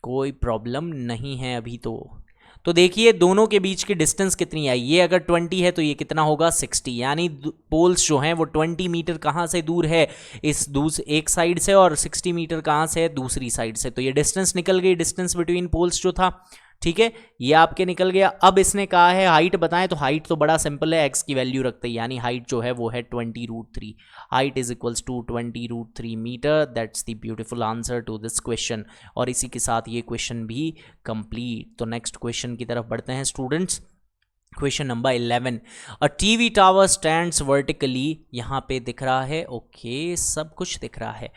कोई प्रॉब्लम नहीं है अभी तो तो देखिए दोनों के बीच की डिस्टेंस कितनी आई, ये अगर 20 है तो ये कितना होगा 60, यानी पोल्स जो हैं वो 20 मीटर कहाँ से दूर है, इस एक साइड से, और 60 मीटर कहाँ से है, दूसरी साइड से। तो ये डिस्टेंस निकल गई, डिस्टेंस बिटवीन पोल्स जो था, ठीक है, ये आपके निकल गया। अब इसने कहा है हाइट बताएं, तो हाइट तो बड़ा सिंपल है, एक्स की वैल्यू रखते हैं, यानी हाइट जो है वो है 20√3, height is equals to 20√3 metre. That's the beautiful answer to this question. और इसी के साथ ये क्वेश्चन भी कंप्लीट। तो नेक्स्ट क्वेश्चन की तरफ बढ़ते हैं students. Question number 11, a TV tower stands vertically, यहाँ पे दिख रहा है, ओके सब कुछ दिख रहा है।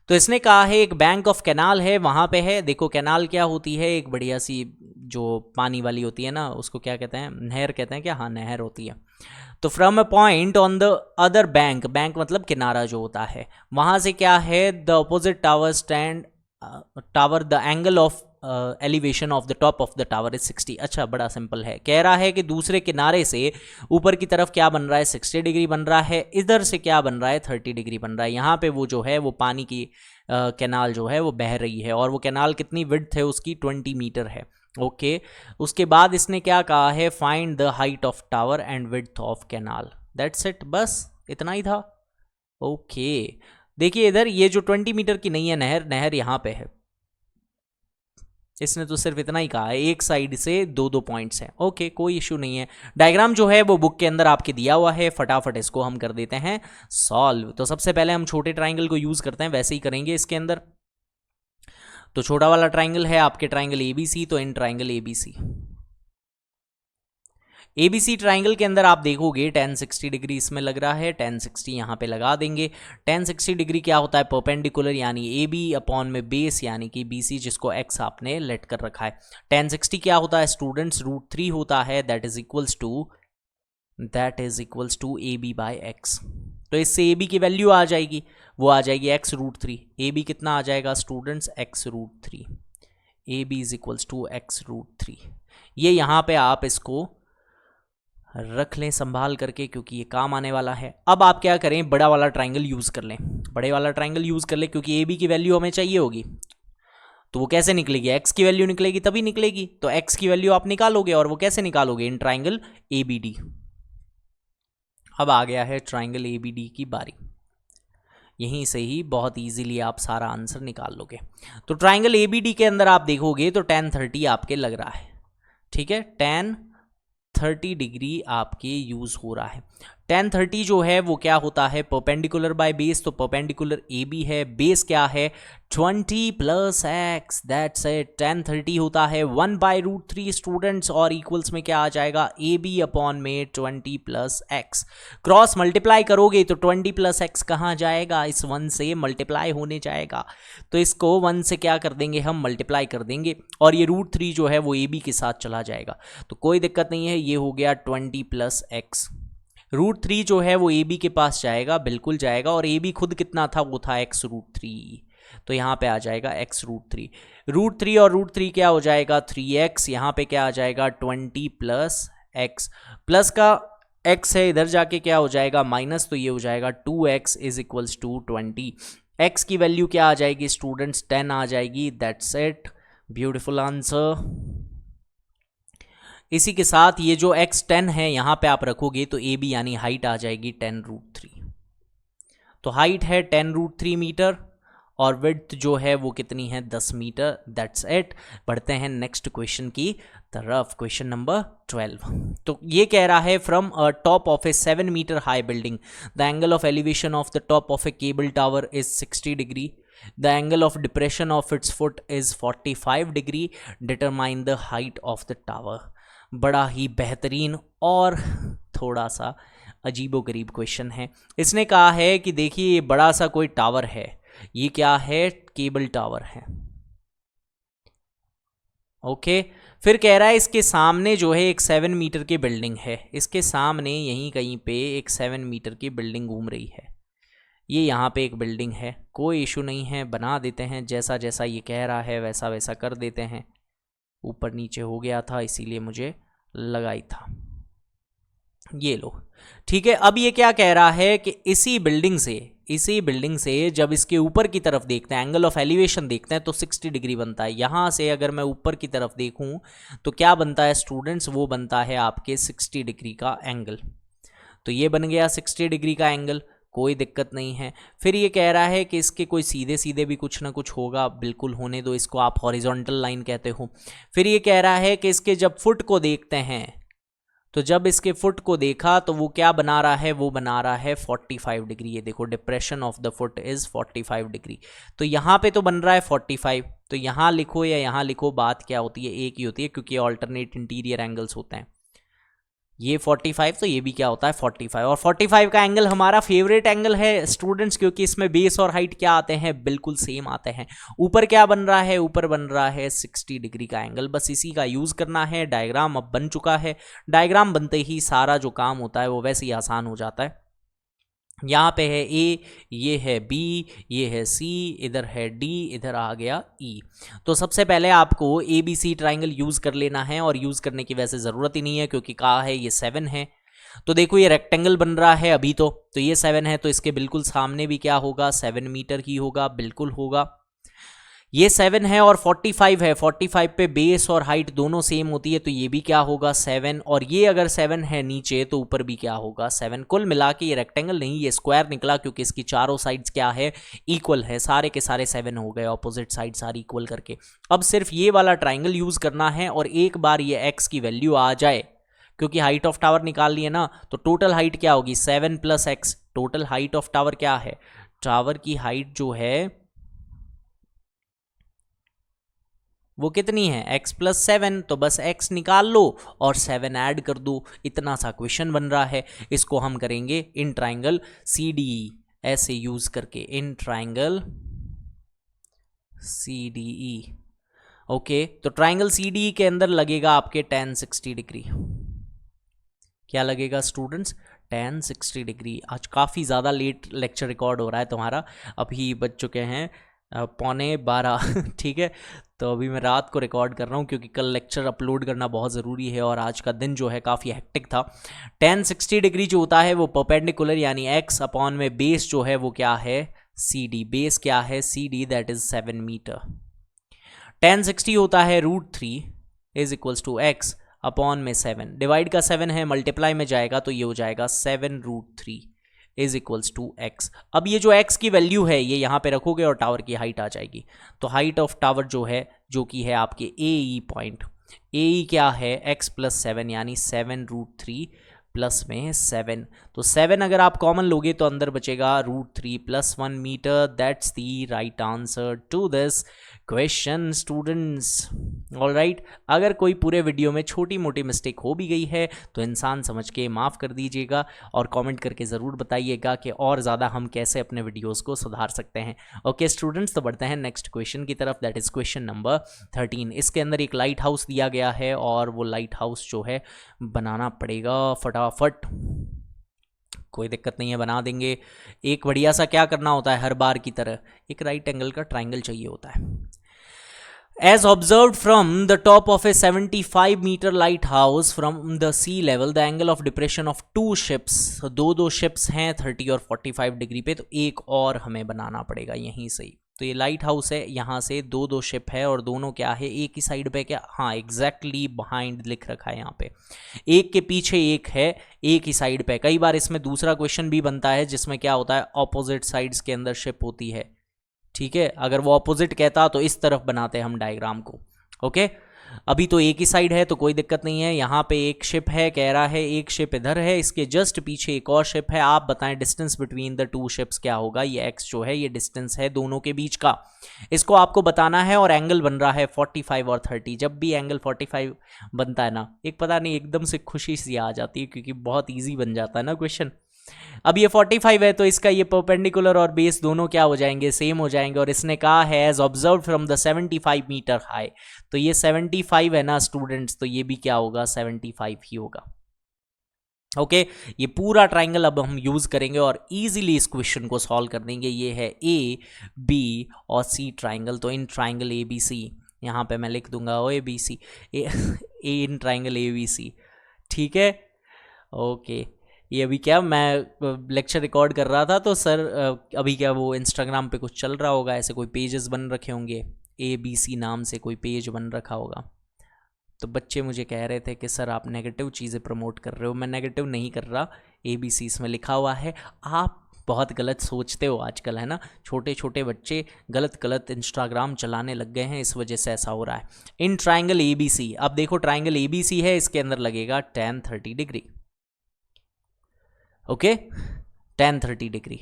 तो इसने कहा है एक बैंक ऑफ कैनाल है, वहाँ पे है, देखो कैनाल क्या होती है, एक बढ़िया सी जो पानी वाली होती है ना, उसको क्या कहते हैं, नहर कहते हैं क्या, हाँ नहर होती है। तो from a point on the other bank, bank मतलब किनारा जो होता है, वहाँ से क्या है, the opposite tower stand tower, the angle of elevation of the top of the tower is 60। अच्छा बड़ा सिंपल है, कह रहा है कि दूसरे किनारे से ऊपर की तरफ क्या बन रहा है, 60 डिग्री बन रहा है, इधर से क्या बन रहा है, 30 डिग्री बन रहा है। यहाँ पे वो जो है वो पानी की कैनाल जो है वो बह रही है, और वो कैनाल कितनी विड्थ है उसकी, 20 मीटर है। ओके उसके बाद इसने क्या कहा है, find the height of tower and width of canal. That's it, बस इतना ही था। ओके देखिए इधर ये जो 20 मीटर की नहीं है नहर, नहर यहाँ पे है, इसने तो सिर्फ इतना ही कहा है, एक साइड से दो दो पॉइंट्स हैं। ओके कोई इशू नहीं है, डायग्राम जो है वो बुक के अंदर आपके दिया हुआ है, फटाफट इसको हम कर देते हैं सॉल्व। तो सबसे पहले हम छोटे ट्राइंगल को यूज करते हैं, वैसे ही करेंगे इसके अंदर। तो छोटा वाला ट्राइंगल है आपके ट्राइंगल ABC, तो इन ट्राइंगल ABC ट्राइंगल के अंदर आप देखोगे 1060 डिग्री इसमें लग रहा है, 1060 यहाँ पे लगा देंगे। 1060 डिग्री क्या होता है, परपेंडिकुलर, यानी AB अपॉन में बेस यानी कि BC जिसको x आपने लेट कर रखा है। 1060 क्या होता है स्टूडेंट्स, √3 होता है, that is equals to AB by x। तो इससे AB की वैल्यू आ जाएगी, वो आ जाएगी x√3। AB कितना आ जाएगा students, x√3। AB is equals to x√3। ये यहाँ पे आप इसको रख लें संभाल करके, क्योंकि ये काम आने वाला है। अब आप क्या करें, बड़ा वाला ट्राइंगल यूज कर लें, बड़े वाला ट्राइंगल यूज कर लें, क्योंकि AB की वैल्यू हमें चाहिए होगी। तो वो कैसे निकलेगी, x की वैल्यू निकलेगी तभी निकलेगी। तो x की वैल्यू आप निकालोगे, और वो कैसे निकालोगे, इन ट्राइंगल ABD। अब आ गया है ट्राइंगल ABD की बारी, यहीं से ही बहुत इजीली आप सारा आंसर निकाल लोगे। तो ट्राइंगल ABD के अंदर आप देखोगे तो 1030 आपके लग रहा है, ठीक है, 1030 डिग्री आपके यूज हो रहा है। 1030 जो है वो क्या होता है, परपेंडिकुलर बाय बेस, तो परपेंडिकुलर AB है, बेस क्या है 20 प्लस x, दैट्स इट। 1030 होता है 1/√3 स्टूडेंट्स, और इक्वल्स में क्या आ जाएगा, AB अपॉन में 20 प्लस x। क्रॉस मल्टीप्लाई करोगे तो 20 प्लस x कहाँ जाएगा, इस 1 से मल्टीप्लाई होने जाएगा। तो इसको 1 से क्या कर देंगे, हम मल्टीप्लाई कर देंगे, और ये √3 जो है वो AB के साथ चला जाएगा, तो कोई दिक्कत नहीं है, ये हो गया 20 प्लस x। √3 जो है वो AB के पास जाएगा, बिल्कुल जाएगा, और AB खुद कितना था, वो था x√3, तो यहाँ पे आ जाएगा x√3। √3 और √3 क्या हो जाएगा 3x, यहाँ पे क्या आ जाएगा 20 प्लस x, प्लस का x है इधर जाके क्या हो जाएगा माइनस, तो ये हो जाएगा 2x is equals to 20। x की वैल्यू क्या आ जाएगी स्टूडेंट्स, 10 आ जाएगी, दैट्स इट, ब्यूटीफुल आंसर। इसी के साथ ये जो x 10 है यहाँ पे आप रखोगे तो AB यानी हाइट आ जाएगी 10√3। तो हाइट है 10√3 मीटर, और विड्थ जो है वो कितनी है 10 मीटर, दैट्स इट। बढ़ते हैं नेक्स्ट क्वेश्चन की तरफ, क्वेश्चन नंबर 12। तो ये कह रहा है from a top of a 7 metre high building the angle of elevation of the top of a cable tower is 60 degree, the angle of depression of its foot is 45 degree, determine the height of the tower। बड़ा ही बेहतरीन और थोड़ा सा अजीबोगरीब question है। इसने कहा है कि देखिए ये बड़ा सा कोई टावर है, ये क्या है, केबल टावर है, ओके। फिर कह रहा है इसके सामने जो है एक 7 मीटर की बिल्डिंग है, इसके सामने यहीं कहीं पे एक 7 मीटर की बिल्डिंग घूम रही है। ये यहाँ पे एक बिल्डिंग है, कोई इशू नहीं है, बना देते हैं, जैसा जैसा ये कह रहा है वैसा वैसा कर देते हैं। ऊपर नीचे हो गया था इसीलिए मुझे लगाई था, ये लो, ठीक है। अब ये क्या कह रहा है कि इसी बिल्डिंग से इसी बिल्डिंग से जब इसके ऊपर की तरफ देखते हैं, एंगल ऑफ एलिवेशन देखते हैं, तो 60 डिग्री बनता है। यहाँ से अगर मैं ऊपर की तरफ देखूँ तो क्या बनता है स्टूडेंट्स, वो बनता है आपके 60 डिग्री का एंगल। तो ये बन गया 60 डिग्री का एंगल, कोई दिक्कत नहीं है। फिर ये कह रहा है कि इसके कोई सीधे सीधे भी कुछ ना कुछ होगा, बिल्कुल होने दो, इसको आप हॉरिजॉन्टल लाइन कहते हो। फिर ये कह रहा है कि इसके जब फुट को देखते हैं, तो जब इसके फुट को देखा तो वो क्या बना रहा है, वो बना रहा है 45 डिग्री। ये देखो depression of the foot is 45 degree. तो यहाँ पे तो बन रहा है 45, तो यहाँ लिखो या यहाँ लिखो, बात क्या होती है, एक ही होती है, क्योंकि ऑल्टरनेट इंटीरियर एंगल्स होते हैं। ये 45 तो ये भी क्या होता है 45, और 45 का एंगल हमारा फेवरेट एंगल है स्टूडेंट्स, क्योंकि इसमें बेस और हाइट क्या आते हैं, बिल्कुल सेम आते हैं। ऊपर क्या बन रहा है, ऊपर बन रहा है 60 डिग्री का एंगल। बस इसी का यूज करना है। डायग्राम अब बन चुका है, डायग्राम बनते ही सारा जो काम होता है वो वैसे ही आसान हो जाता है। यहाँ पे है ए, ये है बी, ये है सी, इधर है डी, इधर आ गया ई। तो सबसे पहले आपको A B C triangle use कर लेना है, और यूज़ करने की वैसे ज़रूरत ही नहीं है, क्योंकि कहा है ये 7 है। तो देखो ये रेक्टेंगल बन रहा है अभी तो ये 7 है, तो इसके बिल्कुल सामने भी क्या होगा, 7 मीटर ही होगा, बिल्कुल होगा। ये 7 है और 45 है, 45 पे बेस और हाइट दोनों सेम होती है, तो ये भी क्या होगा 7, और ये अगर 7 है नीचे तो ऊपर भी क्या होगा 7। कुल मिला के ये रेक्टेंगल नहीं, ये स्क्वायर निकला, क्योंकि इसकी चारों साइड्स क्या है, इक्वल है, सारे के सारे 7 हो गए, ऑपोजिट साइड सारी इक्वल करके। अब सिर्फ ये वाला ट्राइंगल यूज करना है, और एक बार ये x की वैल्यू आ जाए, क्योंकि हाइट ऑफ टावर निकाल लिए ना, तो टोटल हाइट क्या होगी 7 + x। Total height of tower क्या है, टावर की हाइट जो है वो कितनी है, x + 7, तो बस x निकाल लो और 7 ऐड कर दो, इतना सा क्वेश्चन बन रहा है। इसको हम करेंगे इन ट्राइंगल CDE ऐसे यूज करके, इन ट्राइंगल CDE। ओके, तो ट्राइंगल CDE के अंदर लगेगा आपके tan 60 डिग्री। क्या लगेगा स्टूडेंट्स, tan 60 डिग्री। आज काफ़ी ज़्यादा लेट लेक्चर रिकॉर्ड हो रहा है तुम्हारा, अभी बज चुके हैं 11:15 ठीक है। तो अभी मैं रात को रिकॉर्ड कर रहा हूँ, क्योंकि कल लेक्चर अपलोड करना बहुत ज़रूरी है, और आज का दिन जो है काफ़ी हेक्टिक था। tan 60 डिग्री जो होता है वो परपेंडिकुलर, यानी x अपॉन में बेस जो है वो क्या है CD। बेस क्या है CD, that is 7 metre. tan 60 होता है √3 = x अपॉन में 7, डिवाइड का 7 है, मल्टीप्लाई में जाएगा तो ये हो जाएगा 7√3 = x। अब ये जो x की वैल्यू है ये यहाँ पे रखोगे और टावर की हाइट आ जाएगी। तो हाइट ऑफ टावर जो है, जो कि है आपके AE पॉइंट, AE क्या है x + 7, यानी 7√3 प्लस में 7। तो 7 अगर आप कॉमन लोगे तो अंदर बचेगा √3 + 1 metre. That's the right answer to this question students. All right, अगर कोई पूरे वीडियो में छोटी मोटी मिस्टेक हो भी गई है तो इंसान समझ के माफ़ कर दीजिएगा, और कमेंट करके ज़रूर बताइएगा कि और ज़्यादा हम कैसे अपने वीडियोस को सुधार सकते हैं। ओके स्टूडेंट्स, तो बढ़ते हैं नेक्स्ट क्वेश्चन की तरफ, दैट इज़ क्वेश्चन नंबर 13। इसके अंदर एक लाइट हाउस दिया गया है, और वो लाइट हाउस जो है बनाना पड़ेगा फटाफट, कोई दिक्कत नहीं है, बना देंगे। एक बढ़िया सा क्या करना होता है, हर बार की तरह एक राइट एंगल का ट्राइंगल चाहिए होता है। As observed from the top of a 75-meter lighthouse from the sea level, the angle of depression of two ships, दो ships हैं 30 और 45 डिग्री पे, तो एक और हमें बनाना पड़ेगा यहीं से ही। तो ये लाइट हाउस है, यहाँ से दो शिप है, और दोनों क्या है एक ही साइड पे, क्या, हाँ एग्जैक्टली बिहाइंड लिख रखा है यहाँ पे, एक के पीछे एक है, एक ही साइड पे। कई बार इसमें दूसरा क्वेश्चन भी बनता है जिसमें क्या होता है, ऑपोजिट साइड्स के अंदर शिप होती है, ठीक है। अगर वो ऑपोजिट कहता तो इस तरफ बनाते हम डायग्राम को। ओके, अभी तो एक ही साइड है तो कोई दिक्कत नहीं है। यहाँ पे एक शिप है, कह रहा है एक शिप इधर है, इसके जस्ट पीछे एक और शिप है। आप बताएं distance between the two ships क्या होगा। ये x जो है ये डिस्टेंस है दोनों के बीच का, इसको आपको बताना है। और एंगल बन रहा है 45 और 30। जब भी एंगल 45 बनता है ना, एक पता नहीं एकदम से खुशी सी आ जाती है, क्योंकि बहुत ईजी बन जाता है ना क्वेश्चन। अब ये 45 है तो इसका ये परपेंडिकुलर और बेस दोनों क्या हो जाएंगे, सेम हो जाएंगे। और इसने कहा है as observe from the 75 metre high, तो ये 75 है ना स्टूडेंट्स, तो ये भी क्या होगा 75 ही होगा। ओके, ये पूरा ट्राइंगल अब हम यूज करेंगे और इजीली इस क्वेश्चन को सॉल्व कर देंगे। ये है ए बी और सी ट्राइंगल, तो इन ट्राइंगल ए बी सी, यहाँ पे मैं लिख दूंगा O A B C, A in triangle A B C, ठीक है। ओके, ये अभी क्या मैं लेक्चर रिकॉर्ड कर रहा था तो सर अभी क्या वो इंस्टाग्राम पे कुछ चल रहा होगा, ऐसे कोई पेजेस बन रखे होंगे, ABC नाम से कोई पेज बन रखा होगा, तो बच्चे मुझे कह रहे थे कि सर आप नेगेटिव चीज़ें प्रमोट कर रहे हो। मैं नेगेटिव नहीं कर रहा, ABC इसमें लिखा हुआ है। आप बहुत गलत सोचते हो आजकल, है ना, छोटे छोटे बच्चे गलत गलत इंस्टाग्राम चलाने लग गए हैं, इस वजह से ऐसा हो रहा है। इन ट्राइंगल ABC, अब देखो ट्राइंगल ABC है, इसके अंदर लगेगा tan 30 degree. Okay, tan 30 degree.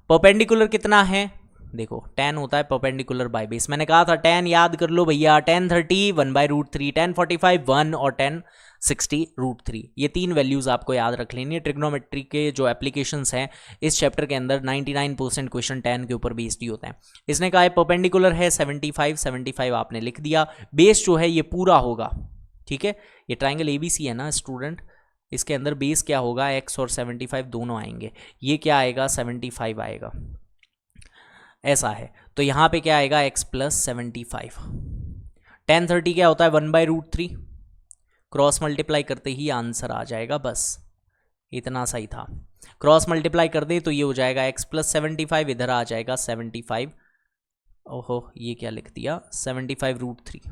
Perpendicular कितना है, देखो tan होता है परपेंडिकुलर बाय बेस। मैंने कहा था tan याद कर लो भैया, tan 30 1/√3, tan 45 1 और tan 60 √3। ये तीन वैल्यूज आपको याद रख लेनी है। ट्रिग्नोमेट्री के जो एप्लीकेशंस हैं इस चैप्टर के अंदर 99% क्वेश्चन tan के ऊपर बेस्ड ही होते हैं। इसने कहा है परपेंडिकुलर है 75 आपने लिख दिया। बेस जो है ये पूरा होगा, ठीक है, ये ट्राइंगल ABC है ना स्टूडेंट, इसके अंदर बेस क्या होगा, x और 75 दोनों आएंगे। ये क्या आएगा, 75 आएगा, ऐसा है। तो यहाँ पे क्या आएगा, x + 75। tan 30 क्या होता है, 1/√3, क्रॉस मल्टीप्लाई करते ही आंसर आ जाएगा, बस इतना सही था। क्रॉस मल्टीप्लाई कर दे तो ये हो जाएगा x + 75, इधर आ जाएगा 75, ओहो ये क्या लिख दिया, 75√3।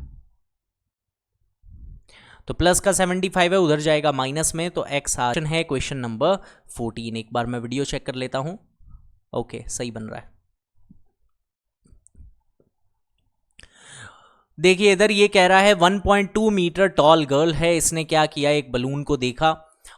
तो प्लस का 75 है, उधर जाएगा माइनस में, तो x है क्वेश्चन नंबर 14। एक बार मैं वीडियो चेक कर लेता हूं। ओके, सही बन रहा है। देखिए इधर ये कह रहा है 1.2 मीटर टॉल गर्ल है, इसने क्या किया, एक बलून को देखा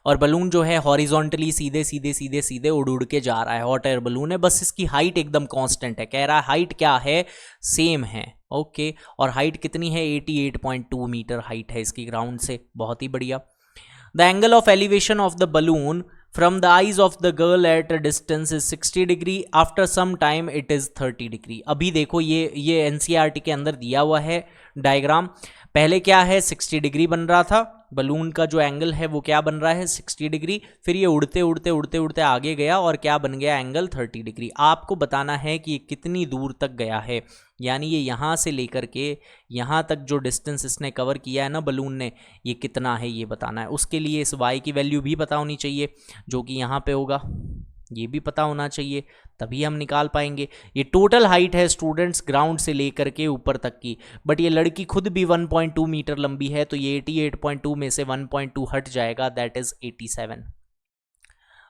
और बलून जो है हॉरिजॉन्टली सीधे सीधे सीधे सीधे उड़ उड़ के जा रहा है। हॉट एयर बलून है, बस इसकी हाइट एकदम कांस्टेंट है। कह रहा है हाइट क्या है, सेम है। ओके, और हाइट कितनी है, 88.2 मीटर हाइट है इसकी ग्राउंड से, बहुत ही बढ़िया। The angle of elevation of the balloon from the eyes of the girl at a distance is 60 degree, after some time it is 30 degree. अभी देखो ये NCERT के अंदर दिया हुआ है डायग्राम। पहले क्या है, 60 डिग्री बन रहा था, बलून का जो एंगल है वो क्या बन रहा है, 60 डिग्री। फिर ये उड़ते उड़ते उड़ते उड़ते आगे गया और क्या बन गया, एंगल 30 डिग्री। आपको बताना है कि ये कितनी दूर तक गया है, यानी ये यहाँ से लेकर के यहाँ तक जो डिस्टेंस इसने कवर किया है ना बलून ने, ये कितना है ये बताना है। उसके लिए इस y की वैल्यू भी पता होनी चाहिए, जो कि यहाँ पे होगा, ये भी पता होना चाहिए, तभी हम निकाल पाएंगे। ये टोटल हाइट है स्टूडेंट्स ग्राउंड से लेकर के ऊपर तक की, बट ये लड़की खुद भी 1.2 मीटर लंबी है, तो ये 88.2 में से 1.2 हट जाएगा, दैट इज 87।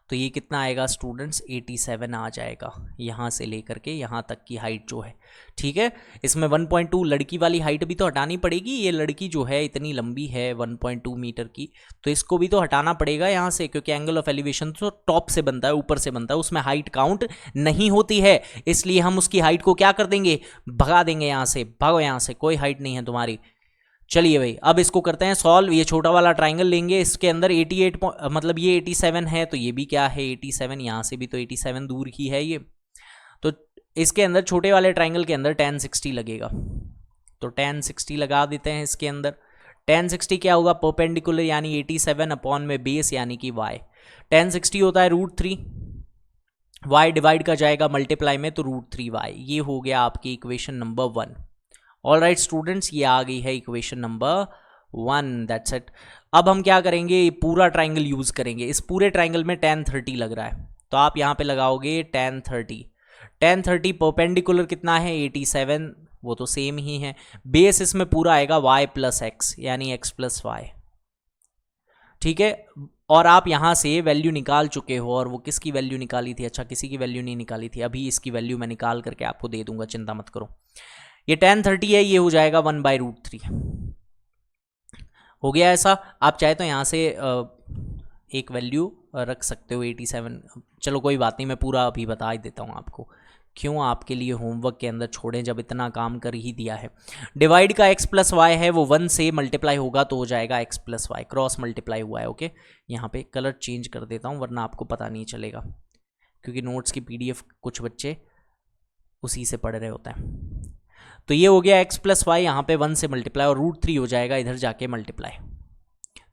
तो ये कितना आएगा स्टूडेंट्स, 87 आ जाएगा, यहाँ से लेकर के यहाँ तक की हाइट जो है, ठीक है। इसमें 1.2 लड़की वाली हाइट भी तो हटानी पड़ेगी, ये लड़की जो है इतनी लंबी है 1.2 मीटर की, तो इसको भी तो हटाना पड़ेगा यहाँ से, क्योंकि एंगल ऑफ एलिवेशन तो टॉप से बनता है, ऊपर से बनता है, उसमें हाइट काउंट नहीं होती है। इसलिए हम उसकी हाइट को क्या कर देंगे, भगा देंगे यहाँ से, भागो यहाँ से, कोई हाइट नहीं है तुम्हारी। चलिए भाई, अब इसको करते हैं सॉल्व। ये छोटा वाला ट्राइंगल लेंगे, इसके अंदर 88 मतलब ये 87 है, तो ये भी क्या है 87, यहाँ से भी तो 87 दूर ही है ये। तो इसके अंदर छोटे वाले ट्राइंगल के अंदर tan 60 लगेगा, तो tan 60 लगा देते हैं इसके अंदर। tan 60 क्या होगा, परपेंडिकुलर यानी 87 अपॉन में बेस यानी कि y। tan 60 होता है √3, y डिवाइड का जाएगा मल्टीप्लाई में, तो √3y। ये हो गया आपकी इक्वेशन नंबर 1। ऑलराइट स्टूडेंट्स, ये आ गई है इक्वेशन नंबर 1, दैट्स इट। अब हम क्या करेंगे, ये पूरा ट्राइंगल यूज करेंगे। इस पूरे ट्राइंगल में tan 30 लग रहा है, तो आप यहाँ पे लगाओगे tan 30। tan 30 परपेंडिकुलर कितना है 87, वो तो सेम ही है। बेस इसमें पूरा आएगा y + x यानी x + y, ठीक है। और आप यहाँ से वैल्यू निकाल चुके हो, और वो किसकी वैल्यू निकाली थी, अच्छा किसी की वैल्यू नहीं निकाली थी, अभी इसकी वैल्यू मैं निकाल करके आपको दे दूंगा, चिंता मत करो। ये tan 30 है, ये हो जाएगा 1/√3, हो गया ऐसा। आप चाहे तो यहाँ से एक वैल्यू रख सकते हो 87, चलो कोई बात नहीं, मैं पूरा अभी बता ही देता हूँ आपको, क्यों आपके लिए होमवर्क के अंदर छोड़ें जब इतना काम कर ही दिया है। डिवाइड का x + y है, वो 1 से मल्टीप्लाई होगा तो हो जाएगा x + y, क्रॉस मल्टीप्लाई हुआ है। ओके, यहाँ पे कलर चेंज कर देता हूँ वरना आपको पता नहीं चलेगा, क्योंकि नोट्स की PDF कुछ बच्चे उसी से पढ़ रहे होते हैं। तो ये हो गया x + y, यहाँ पे 1 से मल्टीप्लाई, और √3 हो जाएगा इधर जाके मल्टीप्लाई,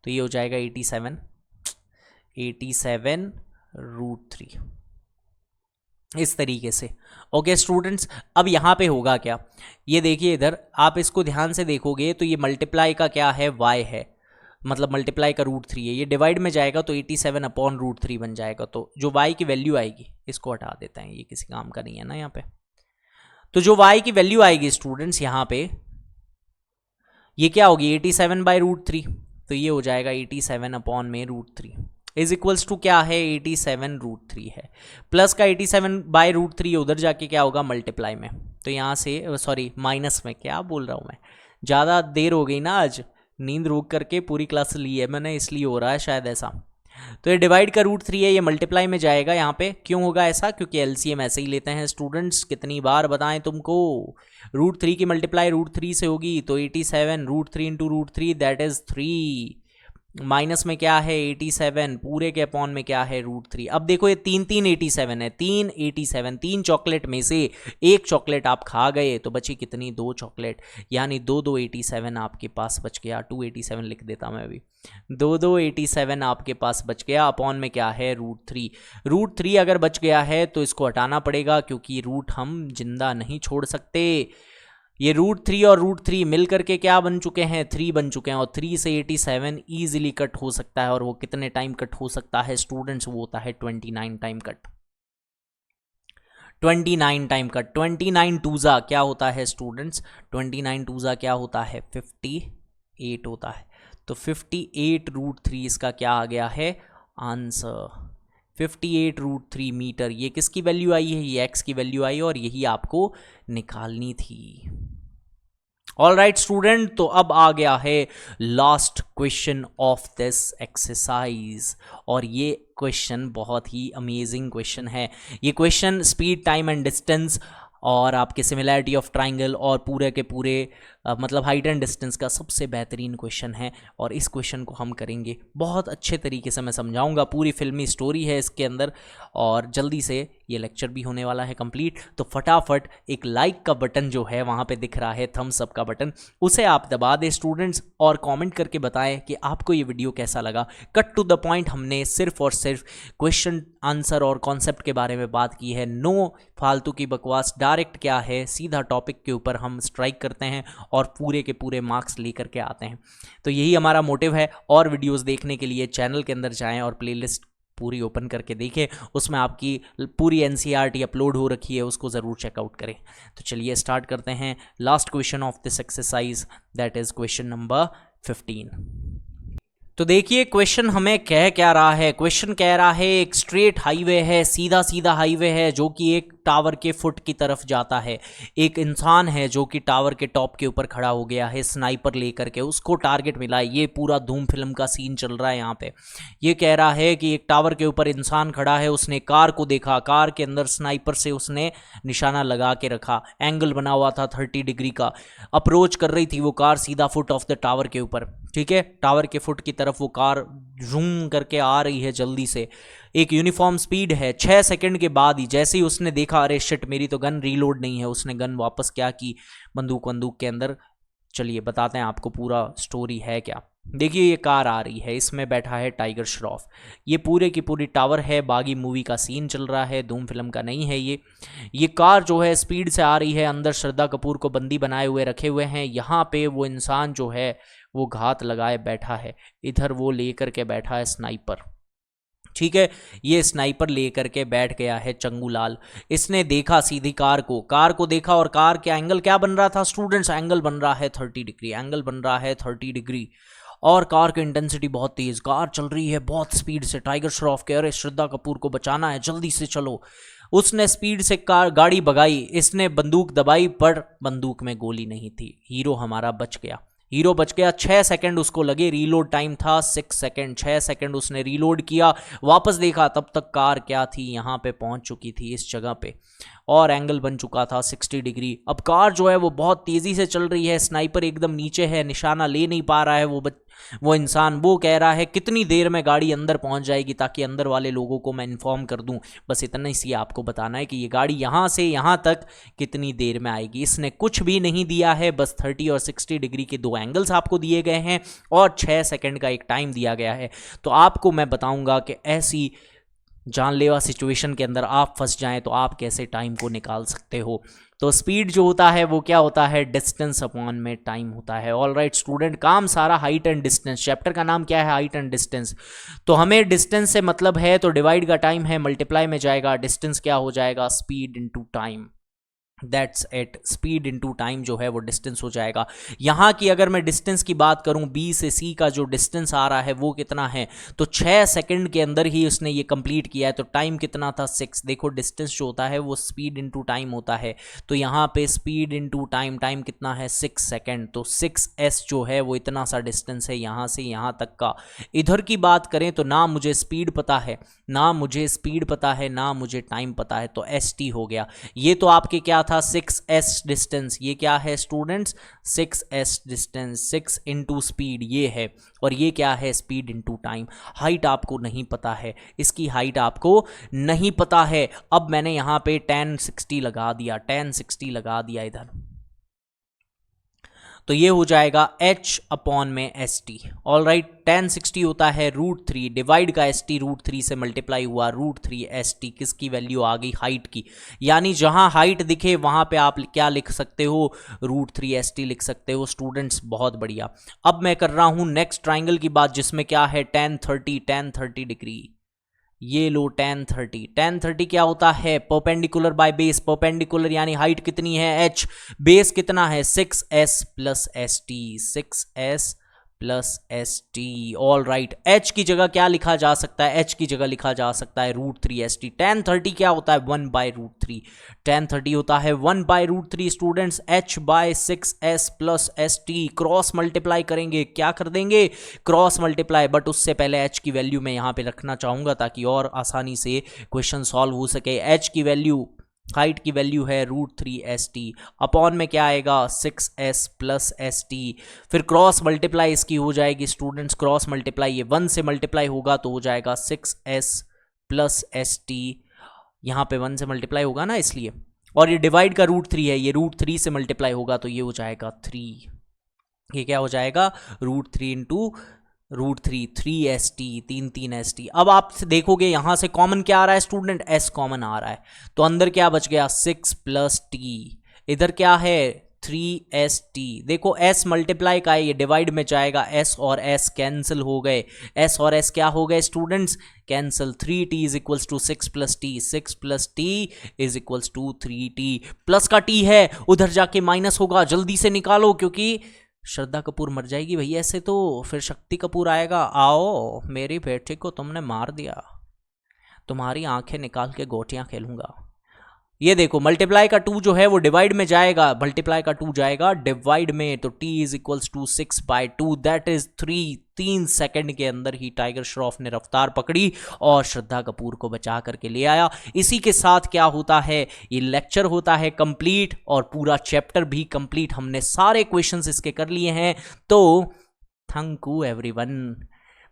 तो ये हो जाएगा 87 √3, इस तरीके से। ओके स्टूडेंट्स, अब यहाँ पे होगा क्या, ये देखिए इधर आप इसको ध्यान से देखोगे तो ये मल्टीप्लाई का क्या है, y है, मतलब मल्टीप्लाई का √3 है, ये डिवाइड में जाएगा तो 87/√3 बन जाएगा। तो जो y की वैल्यू आएगी, इसको हटा देते हैं, ये किसी काम का नहीं है ना यहाँ पे। तो जो y की वैल्यू आएगी स्टूडेंट्स यहाँ पे, ये क्या होगी 87/√3, तो ये हो जाएगा 87/√3 इज इक्वल्स टू क्या है 87√3 है, प्लस का 87/√3 उधर जाके क्या होगा मल्टीप्लाई में, तो यहाँ से सॉरी माइनस में, क्या बोल रहा हूँ मैं, ज़्यादा देर हो गई ना, आज नींद रोक करके पूरी क्लास ली है मैंने, इसलिए हो रहा है शायद ऐसा। तो ये डिवाइड का √3 है, ये मल्टीप्लाई में जाएगा यहाँ पे। क्यों होगा ऐसा, क्योंकि एलसीएम ऐसे ही लेते हैं स्टूडेंट्स, कितनी बार बताएं तुमको, √3 की मल्टीप्लाई √3 से होगी तो 87, √3 × √3 दैट इज 3, माइनस में क्या है 87, पूरे के अपॉन में क्या है √3। अब देखो ये 3 87 है, 3 87, 3 चॉकलेट में से एक चॉकलेट आप खा गए तो बची कितनी 2 चॉकलेट, यानी 2 87 आपके पास बच गया, 287 लिख देता मैं अभी, 2 87 आपके पास बच गया, अपॉन में क्या है √3। √3 अगर बच गया है तो इसको हटाना पड़ेगा, क्योंकि रूट हम जिंदा नहीं छोड़ सकते। ये √3 और √3 मिल करके क्या बन चुके हैं 3 बन चुके हैं, और 3 से 87 ईजिली कट हो सकता है, और वो कितने टाइम कट हो सकता है स्टूडेंट्स, वो होता है 29 टाइम कट, 29 टाइम कट। 29 टूजा क्या होता है स्टूडेंट्स, 29 टूजा क्या होता है 58 होता है, तो 58 √3 इसका क्या आ गया है आंसर, 58 √3 मीटर। ये किसकी वैल्यू आई है, ये x की वैल्यू आई, और यही आपको निकालनी थी। ऑल राइट स्टूडेंट, तो अब आ गया है last question of this exercise, और ये क्वेश्चन बहुत ही अमेजिंग क्वेश्चन है। ये question speed, time and distance और आपके सिमिलैरिटी ऑफ ट्राइंगल और पूरे के पूरे मतलब हाइट एंड डिस्टेंस का सबसे बेहतरीन क्वेश्चन है, और इस क्वेश्चन को हम करेंगे बहुत अच्छे तरीके से, मैं समझाऊंगा, पूरी फिल्मी स्टोरी है इसके अंदर, और जल्दी से ये लेक्चर भी होने वाला है कंप्लीट। तो फटाफट एक लाइक का बटन जो है वहाँ पे दिख रहा है, थम्स अप का बटन, उसे आप दबा दें स्टूडेंट्स, और कमेंट करके बताएं कि आपको ये वीडियो कैसा लगा। कट टू द पॉइंट, हमने सिर्फ और सिर्फ क्वेश्चन आंसर और कॉन्सेप्ट के बारे में बात की है, नो फालतू की बकवास, डायरेक्ट क्या है सीधा टॉपिक के ऊपर हम स्ट्राइक करते हैं और पूरे के पूरे मार्क्स लेकर के आते हैं। तो यही हमारा मोटिव है, और वीडियोस देखने के लिए चैनल के अंदर जाएं और प्लेलिस्ट पूरी ओपन करके देखें, उसमें आपकी पूरी एनसीईआरटी अपलोड हो रखी है, उसको ज़रूर चेकआउट करें। तो चलिए स्टार्ट करते हैं last question of this exercise, that is question number 15। तो देखिए क्वेश्चन हमें कह क्या रहा है, क्वेश्चन कह रहा है एक स्ट्रेट हाईवे है, सीधा सीधा हाईवे है जो कि एक टावर के फुट की तरफ जाता है। एक इंसान है जो कि टावर के टॉप के ऊपर खड़ा हो गया है स्नाइपर लेकर के, उसको टारगेट मिला है। ये पूरा धूम फिल्म का सीन चल रहा है यहाँ पे। ये कह रहा है कि एक टावर के ऊपर इंसान खड़ा है, उसने कार को देखा, कार के अंदर स्नाइपर से उसने निशाना लगा के रखा, एंगल बना हुआ था 30 डिग्री का, अप्रोच कर रही थी वो कार सीधा फुट ऑफ द टावर के ऊपर, ठीक है। टावर के फुट की तरफ वो कार जूम करके आ रही है जल्दी से, एक यूनिफॉर्म स्पीड है। 6 सेकंड के बाद ही जैसे ही उसने देखा अरे शिट मेरी तो गन रीलोड नहीं है, उसने गन वापस क्या की बंदूक के अंदर। चलिए बताते हैं आपको पूरा स्टोरी है क्या। देखिए ये कार आ रही है, इसमें बैठा है टाइगर श्रॉफ, ये पूरे की पूरी टावर है, बागी मूवी का सीन चल रहा है, धूम फिल्म का नहीं है ये कार जो है स्पीड से आ रही है, अंदर श्रद्धा कपूर को बंदी बनाए हुए रखे हुए हैं। यहाँ पे वो इंसान जो है वो घात लगाए बैठा है, इधर वो लेकर के बैठा है स्नाइपर, ठीक है। ये स्नाइपर लेकर के बैठ गया है चंगूलाल। इसने देखा सीधी कार को देखा, और कार के एंगल क्या बन रहा था स्टूडेंट्स, एंगल बन रहा है 30 डिग्री, एंगल बन रहा है 30 डिग्री, और कार की इंटेंसिटी बहुत तेज, कार चल रही है बहुत स्पीड से। टाइगर श्रॉफ के अरे श्रद्धा कपूर को बचाना है, जल्दी से चलो। उसने स्पीड से गाड़ी भगाई, इसने बंदूक दबाई, पर बंदूक में गोली नहीं थी। हीरो हमारा बच गया, 6 सेकंड उसको लगे, रीलोड टाइम था 6 सेकंड, 6 सेकंड उसने रीलोड किया, वापस देखा तब तक कार क्या थी, यहाँ पे पहुँच चुकी थी इस जगह पे, और एंगल बन चुका था 60 डिग्री। अब कार जो है वो बहुत तेज़ी से चल रही है, स्नाइपर एकदम नीचे है, निशाना ले नहीं पा रहा है वो इंसान। वो कह रहा है कितनी देर में गाड़ी अंदर पहुंच जाएगी ताकि अंदर वाले लोगों को मैं इन्फॉर्म कर दूं। बस इतना ही आपको बताना है कि ये गाड़ी यहाँ से यहाँ तक कितनी देर में आएगी। इसने कुछ भी नहीं दिया है, बस 30 और 60 डिग्री के 2 एंगल्स आपको दिए गए हैं और 6 सेकंड का एक टाइम दिया गया है। तो आपको मैं बताऊंगा कि ऐसी जानलेवा सिचुएशन के अंदर आप फंस जाएं तो आप कैसे टाइम को निकाल सकते हो। तो स्पीड जो होता है वो क्या होता है, डिस्टेंस अपॉन में टाइम होता है। ऑल राइट स्टूडेंट, काम सारा हाइट एंड डिस्टेंस, चैप्टर का नाम क्या है, हाइट एंड डिस्टेंस। तो हमें डिस्टेंस से मतलब है, तो डिवाइड का टाइम है, मल्टीप्लाई में जाएगा, डिस्टेंस क्या हो जाएगा, speed into time. That's it, speed into time जो है वो डिस्टेंस हो जाएगा। यहाँ की अगर मैं डिस्टेंस की बात करूँ, बी से सी का जो डिस्टेंस आ रहा है वो कितना है, तो 6 सेकंड के अंदर ही उसने ये कंप्लीट किया है। तो टाइम कितना था, 6। देखो डिस्टेंस जो होता है वो स्पीड इनटू टाइम होता है, तो यहाँ पे स्पीड इनटू टाइम, टाइम कितना है 6 सेकंड, तो 6s जो है वो इतना सा डिस्टेंस है यहाँ से यहाँ तक का। इधर की बात करें तो ना मुझे स्पीड पता है, ना मुझे स्पीड पता है, ना मुझे टाइम पता है, तो st हो गया। ये तो आपके क्या था, 6s डिस्टेंस। ये क्या है students, 6s distance, 6 into speed ये है, और ये क्या है, स्पीड इंटू टाइम। हाइट आपको नहीं पता है, इसकी हाइट आपको नहीं पता है। अब मैंने यहाँ पे 1060 लगा दिया, 1060 लगा दिया इधर, तो ये हो जाएगा h अपॉन में st। ऑल राइट, 1060 होता है √3, डिवाइड का st √3 से मल्टीप्लाई हुआ, √3 st किसकी वैल्यू आ गई, हाइट की। यानी जहां हाइट दिखे वहां पे आप क्या लिख सकते हो, √3 st लिख सकते हो स्टूडेंट्स, बहुत बढ़िया। अब मैं कर रहा हूं नेक्स्ट ट्राइंगल की बात, जिसमें क्या है, 1030 डिग्री। ये लो 1030 क्या होता है, परपेंडिकुलर बाय बेस, परपेंडिकुलर यानी हाइट कितनी है h, बेस कितना है 6s plus st, 6s plus st। All right, h की जगह क्या लिखा जा सकता है, h की जगह लिखा जा सकता है √3 st। 1030 क्या होता है, 1/√3, 1030 होता है 1/√3 students, h by 6s plus st। Cross multiply करेंगे, क्या कर देंगे, क्रॉस मल्टीप्लाई। बट उससे पहले h की वैल्यू मैं यहाँ पे रखना चाहूँगा ताकि और आसानी से क्वेश्चन सॉल्व हो सके। h की वैल्यू, हाइट की वैल्यू है √3 st, अपॉन में क्या आएगा 6s प्लस st, फिर क्रॉस मल्टीप्लाई इसकी हो जाएगी स्टूडेंट्स, क्रॉस मल्टीप्लाई ये 1 से मल्टीप्लाई होगा तो हो जाएगा 6s प्लस st, यहाँ पे 1 से मल्टीप्लाई होगा ना इसलिए, और ये डिवाइड का √3 है, ये √3 से मल्टीप्लाई होगा तो ये हो जाएगा 3। ये क्या हो जाएगा, √3 इंटू √3, 3st, 3 अब आप देखोगे यहां से कॉमन क्या आ रहा है स्टूडेंट, s कॉमन आ रहा है, तो अंदर क्या बच गया 6 प्लस t, इधर क्या है 3st। देखो s मल्टीप्लाई का है, ये डिवाइड में जाएगा, s और s कैंसिल हो गए, s और s क्या हो गए students, cancel. 3t is equals to 6 plus t, 6 plus t is equals to 3t, plus का t है उधर जाके माइनस होगा, जल्दी से निकालो क्योंकि श्रद्धा कपूर मर जाएगी भैया ऐसे, तो फिर शक्ति कपूर आएगा। आओ मेरी बेटी को तुमने मार दिया, तुम्हारी आंखें निकाल के गोटियां खेलूंगा। ये देखो मल्टीप्लाई का 2 जो है वो डिवाइड में जाएगा, मल्टीप्लाई का 2 जाएगा डिवाइड में, तो t is equals to 6/2, that is 3 second के अंदर ही टाइगर श्रॉफ ने रफ्तार पकड़ी और श्रद्धा कपूर को बचा करके ले आया। इसी के साथ क्या होता है, ये लेक्चर होता है कंप्लीट और पूरा चैप्टर भी कंप्लीट, हमने सारे क्वेश्चंस इसके कर लिए हैं। तो थैंक यू एवरीवन,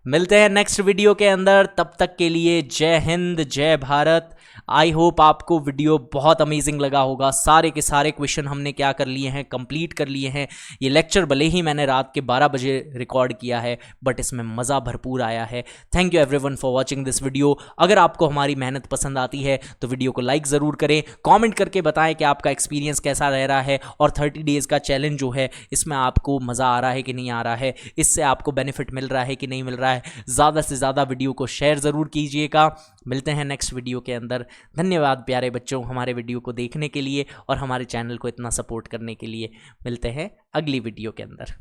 मिलते हैं नेक्स्ट वीडियो के अंदर, तब तक के लिए जय हिंद जय भारत। आई होप आपको वीडियो बहुत अमेजिंग लगा होगा, सारे के सारे क्वेश्चन हमने क्या कर लिए हैं, कंप्लीट कर लिए हैं। ये लेक्चर भले ही मैंने रात के 12 बजे रिकॉर्ड किया है, बट इसमें मज़ा भरपूर आया है। Thank you everyone for watching this video. अगर आपको हमारी मेहनत पसंद आती है तो वीडियो को लाइक ज़रूर करें, कॉमेंट करके बताएं कि आपका एक्सपीरियंस कैसा रह रहा है, और 30 डेज़ का चैलेंज जो है इसमें आपको मज़ा आ रहा है कि नहीं आ रहा है, इससे आपको बेनिफिट मिल रहा है कि नहीं मिल रहा है। ज़्यादा से ज़्यादा वीडियो को शेयर ज़रूर कीजिएगा। मिलते हैं नेक्स्ट वीडियो के अंदर। धन्यवाद प्यारे बच्चों हमारे वीडियो को देखने के लिए और हमारे चैनल को इतना सपोर्ट करने के लिए। मिलते हैं अगली वीडियो के अंदर।